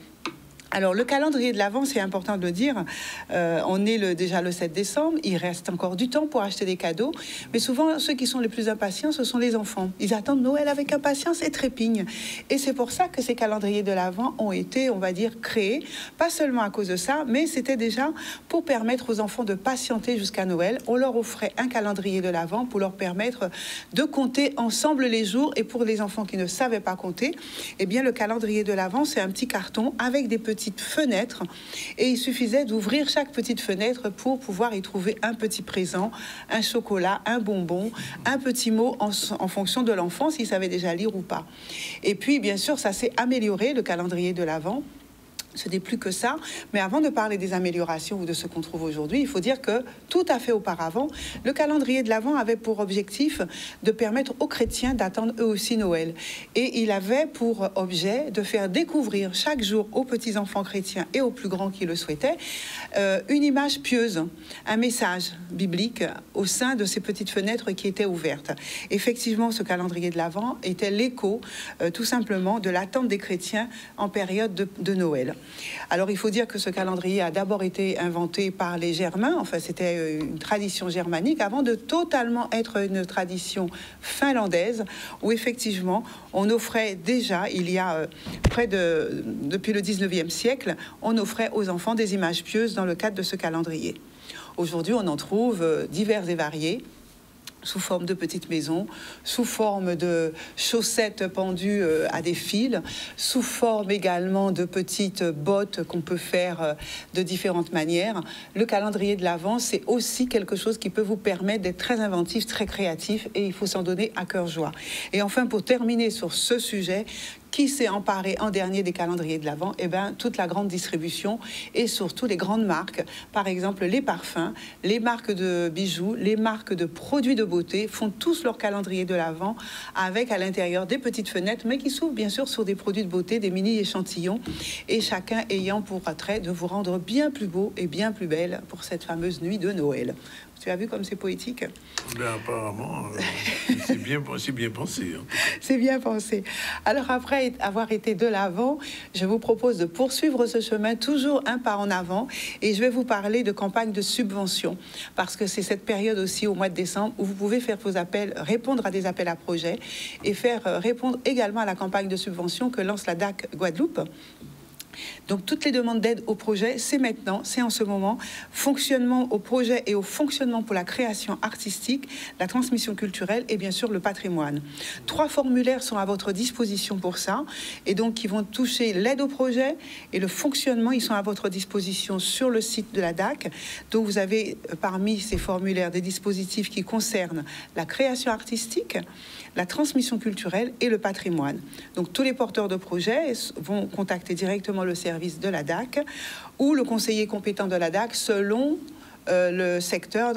Alors, le calendrier de l'Avent, c'est important de le dire. On est déjà le 7 décembre. Il reste encore du temps pour acheter des cadeaux. Mais souvent, ceux qui sont les plus impatients, ce sont les enfants. Ils attendent Noël avec impatience et trépignent. Et c'est pour ça que ces calendriers de l'Avent ont été, on va dire, créés. Pas seulement à cause de ça, mais c'était déjà pour permettre aux enfants de patienter jusqu'à Noël. On leur offrait un calendrier de l'Avent pour leur permettre de compter ensemble les jours. Et pour les enfants qui ne savaient pas compter, eh bien, le calendrier de l'Avent, c'est un petit carton avec des petites fenêtres et il suffisait d'ouvrir chaque petite fenêtre pour pouvoir y trouver un petit présent, un chocolat, un bonbon, un petit mot en fonction de l'enfant, s'il savait déjà lire ou pas. Et puis, bien sûr, ça s'est amélioré, le calendrier de l'Avent. Ce n'est plus que ça. Mais avant de parler des améliorations ou de ce qu'on trouve aujourd'hui, il faut dire que tout à fait auparavant, le calendrier de l'Avent avait pour objectif de permettre aux chrétiens d'attendre eux aussi Noël. Et il avait pour objet de faire découvrir chaque jour aux petits-enfants chrétiens et aux plus grands qui le souhaitaient une image pieuse, un message biblique au sein de ces petites fenêtres qui étaient ouvertes. Effectivement, ce calendrier de l'Avent était l'écho, tout simplement, de l'attente des chrétiens en période de Noël. Alors, il faut dire que ce calendrier a d'abord été inventé par les Germains, enfin, c'était une tradition germanique, avant de totalement être une tradition finlandaise, où effectivement, on offrait déjà, il y a depuis le 19e siècle, on offrait aux enfants des images pieuses dans le cadre de ce calendrier. Aujourd'hui, on en trouve divers et variés, sous forme de petites maisons, sous forme de chaussettes pendues à des fils, sous forme également de petites bottes qu'on peut faire de différentes manières. Le calendrier de l'Avent, c'est aussi quelque chose qui peut vous permettre d'être très inventif, très créatif, et il faut s'en donner à cœur joie. Et enfin, pour terminer sur ce sujet, qui s'est emparé en dernier des calendriers de l'Avent? Eh bien, toute la grande distribution et surtout les grandes marques. Par exemple, les parfums, les marques de bijoux, les marques de produits de beauté font tous leur calendrier de l'Avent avec à l'intérieur des petites fenêtres, mais qui s'ouvrent bien sûr sur des produits de beauté, des mini-échantillons, et chacun ayant pour attrait de vous rendre bien plus beau et bien plus belle pour cette fameuse nuit de Noël. Tu as vu comme c'est poétique? Ben, apparemment, c'est bien pensé. Hein. C'est bien pensé. Alors, après avoir été de l'avant, je vous propose de poursuivre ce chemin, toujours un pas en avant, et je vais vous parler de campagne de subvention, parce que c'est cette période aussi, au mois de décembre, où vous pouvez faire vos appels, répondre à des appels à projets, et faire répondre également à la campagne de subvention que lance la DAC Guadeloupe. Donc, toutes les demandes d'aide au projet, c'est maintenant, c'est en ce moment. Fonctionnement au projet et au fonctionnement pour la création artistique, la transmission culturelle et bien sûr le patrimoine. 3 formulaires sont à votre disposition pour ça, et donc qui vont toucher l'aide au projet et le fonctionnement. Ils sont à votre disposition sur le site de la DAC. Donc, vous avez parmi ces formulaires des dispositifs qui concernent la création artistique, la transmission culturelle et le patrimoine. Donc, tous les porteurs de projets vont contacter directement le service de la DAC ou le conseiller compétent de la DAC selon le secteur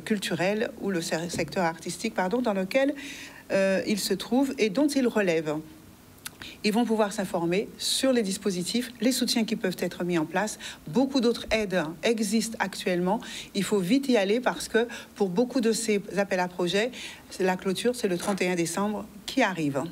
culturel ou le secteur artistique, dans lequel il se trouve et dont il relève. Ils vont pouvoir s'informer sur les dispositifs, les soutiens qui peuvent être mis en place. Beaucoup d'autres aides existent actuellement. Il faut vite y aller parce que pour beaucoup de ces appels à projets, la clôture, c'est le 31 décembre qui arrive.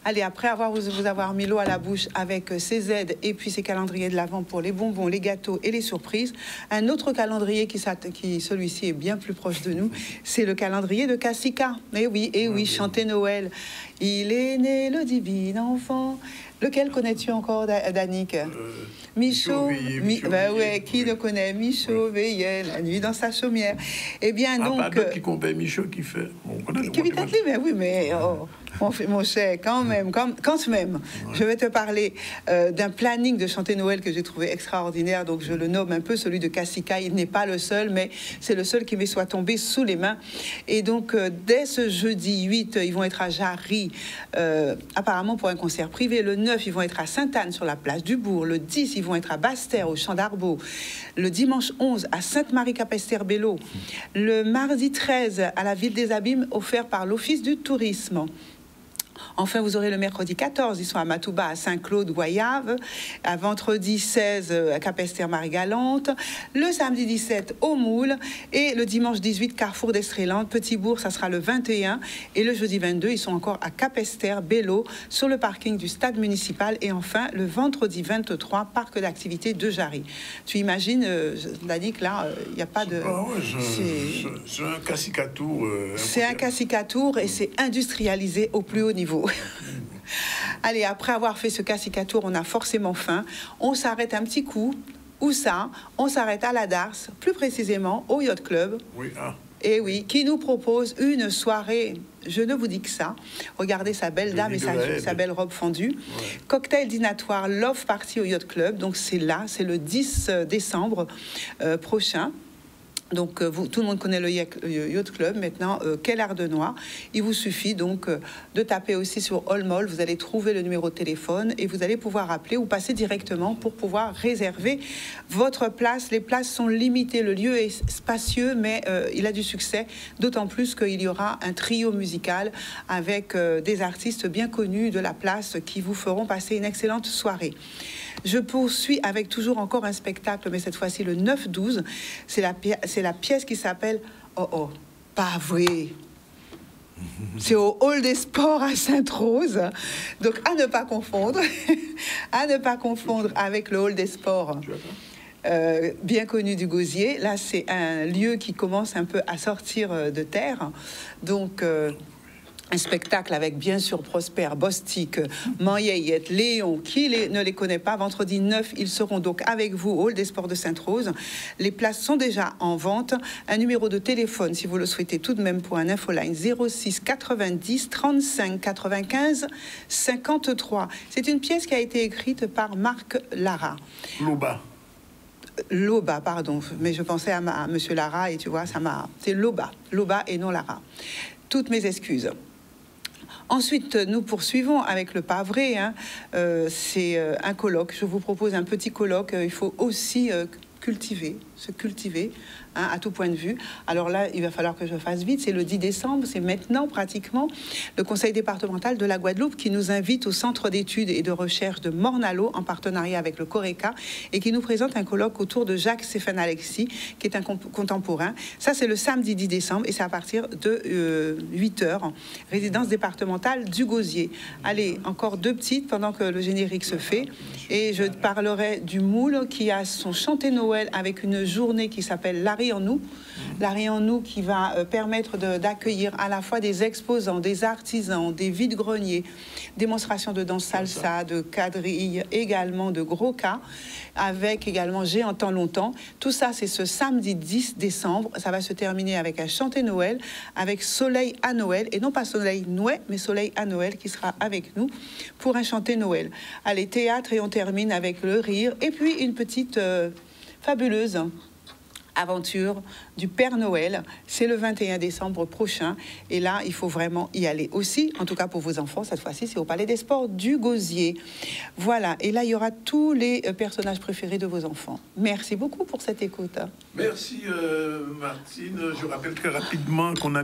Allez, après vous avoir mis l'eau à la bouche avec ces aides et puis ces calendriers de l'Avent pour les bonbons, les gâteaux et les surprises, un autre calendrier qui celui-ci est bien plus proche de nous, c'est le calendrier de Cassica. Eh oui, chanter Noël. Il est né le divin enfant. Lequel connais-tu encore, Danick? Michaud. Ben ouais, qui le connaît? Michaud veillait la nuit dans sa chaumière. Eh bien, donc. Pas d'autres qui compèrent Michaud qui fait. Qui vit avec lui, mais oui, mais. Oh. Mon cher, quand même, je vais te parler d'un planning de chanter Noël que j'ai trouvé extraordinaire, donc je le nomme un peu celui de Cassica. Il n'est pas le seul, mais c'est le seul qui m'est soit tombé sous les mains. Et donc, dès ce jeudi 8, ils vont être à Jarry, apparemment pour un concert privé. Le 9, 9, ils vont être à Sainte-Anne sur la place du Bourg. Le 10, ils vont être à Basse-Terre au Champ d'Arbaud. Le dimanche 11 à Sainte-Marie-Capesterre-Bello. Le mardi 13 à la Ville des Abîmes, offert par l'Office du tourisme. Enfin, vous aurez le mercredi 14, ils sont à Matouba, à Saint-Claude, Goyave. À vendredi 16, à Capesterre-Marie-Galante. Le samedi 17, au Moule. Et le dimanche 18, Carrefour d'Estrélande. Petit-Bourg, ça sera le 21. Et le jeudi 22, ils sont encore à Capesterre-Bello, sur le parking du stade municipal. Et enfin, le vendredi 23, parc d'activité de Jarry. Tu imagines, Danick, là, il n'y a pas de... C'est un cassicatour. C'est un cassicatour et c'est industrialisé au plus haut niveau. Allez, après avoir fait ce cassicatour, on a forcément faim. On s'arrête un petit coup. Où ça? On s'arrête à la Dars, plus précisément au Yacht Club. Oui, Et oui, qui nous propose une soirée, je ne vous dis que ça. Regardez sa belle dame et sa belle robe fendue. Ouais. Cocktail dînatoire, Love Party au Yacht Club. Donc c'est là, c'est le 10 décembre prochain. Donc, tout le monde connaît le Yacht Club. Maintenant, quel Ardenois. Il vous suffit donc de taper aussi sur All Mall. Vous allez trouver le numéro de téléphone et vous allez pouvoir appeler ou passer directement pour pouvoir réserver votre place. Les places sont limitées. Le lieu est spacieux, mais il a du succès. D'autant plus qu'il y aura un trio musical avec des artistes bien connus de la place qui vous feront passer une excellente soirée. Je poursuis avec toujours encore un spectacle, mais cette fois-ci le 9-12. C'est la pièce qui s'appelle « Oh oh, pas vrai ». C'est au Hall des Sports à Sainte-Rose. Donc, à ne pas confondre. À ne pas confondre avec le Hall des Sports. Bien connu du Gosier. Là, c'est un lieu qui commence un peu à sortir de terre. Donc... un spectacle avec, bien sûr, Prosper, Bostique, Manyeillette, Léon, qui ne les connaît pas. Vendredi 9, ils seront donc avec vous au Hall des Sports de Sainte-Rose. Les places sont déjà en vente. Un numéro de téléphone, si vous le souhaitez tout de même, pour un infoline, 06 90 35 95 53. C'est une pièce qui a été écrite par Marc Lara. Loba, pardon. Mais je pensais à Monsieur Lara et tu vois, c'est Loba et non Lara. Toutes mes excuses. Ensuite, nous poursuivons avec le pas vrai. C'est un colloque. Je vous propose un petit colloque. Il faut aussi se cultiver à tout point de vue. Alors là, il va falloir que je fasse vite. C'est le 10 décembre, c'est maintenant pratiquement le Conseil départemental de la Guadeloupe qui nous invite au Centre d'études et de recherche de Morne-à-l'Eau en partenariat avec le Coreca et qui nous présente un colloque autour de Jacques Stéphane Alexis, qui est un contemporain. Ça, c'est le samedi 10 décembre et c'est à partir de 8h, résidence départementale du Gosier. Allez, encore deux petites pendant que le générique se fait. Et je parlerai du Moule qui a son chanté Noël avec une journée qui s'appelle L'Arrêt en nous. L'Arrêt en nous qui va permettre d'accueillir à la fois des exposants, des artisans, des vides-greniers, démonstrations de danse salsa, de quadrille, également de gros cas, avec également J'ai entend longtemps. Tout ça, c'est ce samedi 10 décembre. Ça va se terminer avec un chanté Noël, avec Soleil à Noël, et non pas Soleil Nouet, mais Soleil à Noël qui sera avec nous pour un chanté Noël. Allez, théâtre, et on termine avec le rire, et puis une petite fabuleuse aventure du Père Noël. C'est le 21 décembre prochain. Et là, il faut vraiment y aller aussi. En tout cas, pour vos enfants, cette fois-ci, c'est au Palais des Sports du Gosier. Voilà. Et là, il y aura tous les personnages préférés de vos enfants. Merci beaucoup pour cette écoute. Merci, Martine. Je rappelle très rapidement qu'on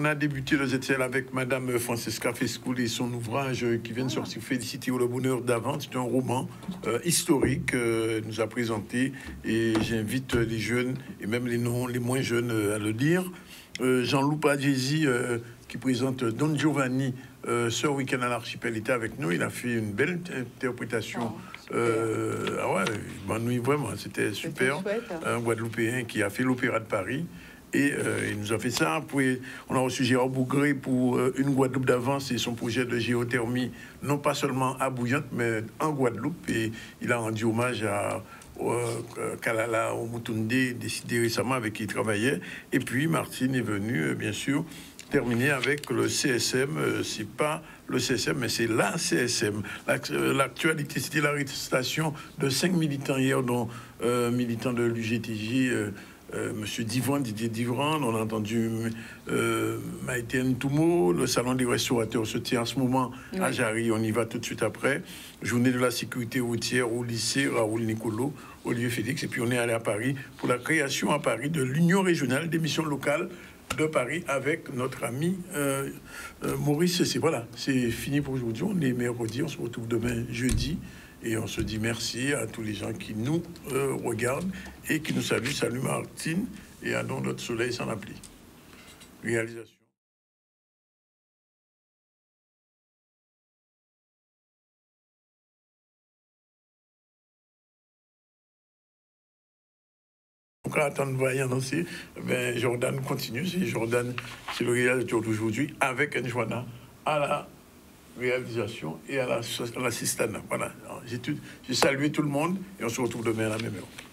a débuté le ZCL avec Madame Francesca Fescoul et son ouvrage qui vient de sortir, Félicité ou le bonheur d'avant. C'est un roman historique nous a présenté. Et j'invite les jeunes et même les moins jeunes à le lire. Jean-Loup Padjesi, qui présente Don Giovanni, ce week-end à l'archipel, était avec nous. Il a fait une belle interprétation. Ah ouais, m'ennuie vraiment, c'était super. Chouette, hein. Un Guadeloupéen qui a fait l'Opéra de Paris. Et il nous a fait ça. Après, on a reçu Gérard Bougré pour une Guadeloupe d'avance et son projet de géothermie, non pas seulement à Bouillante, mais en Guadeloupe. Et il a rendu hommage à Kalala Omutunde, décidé récemment, avec qui il travaillait. Et puis Martine est venue, bien sûr, terminer avec le CSM. C'est pas le CSM, mais c'est la CSM. L'actualité, c'était l'arrestation de 5 militants hier, dont militants de l'UGTJ, Monsieur Didier Divran, on a entendu Maïtien Toumo, le salon des restaurateurs se tient en ce moment à Jarry, on y va tout de suite après. Journée de la sécurité routière au lycée Raoul Nicolo, Olivier Félix, et puis on est allé à Paris pour la création à Paris de l'Union régionale des missions locales de Paris avec notre ami Maurice. Voilà, c'est fini pour aujourd'hui, on est mercredi, on se retrouve demain jeudi. Et on se dit merci à tous les gens qui nous regardent et qui nous saluent. Salut Martine et à notre soleil sans la pluie. Réalisation. Donc là, attends, on va y annoncer. Ben, Jordan continue. C'est le réalisateur d'aujourd'hui avec Njoana à la réalisation et à l'assistance. Voilà. J'ai salué tout le monde et on se retrouve demain à la même heure.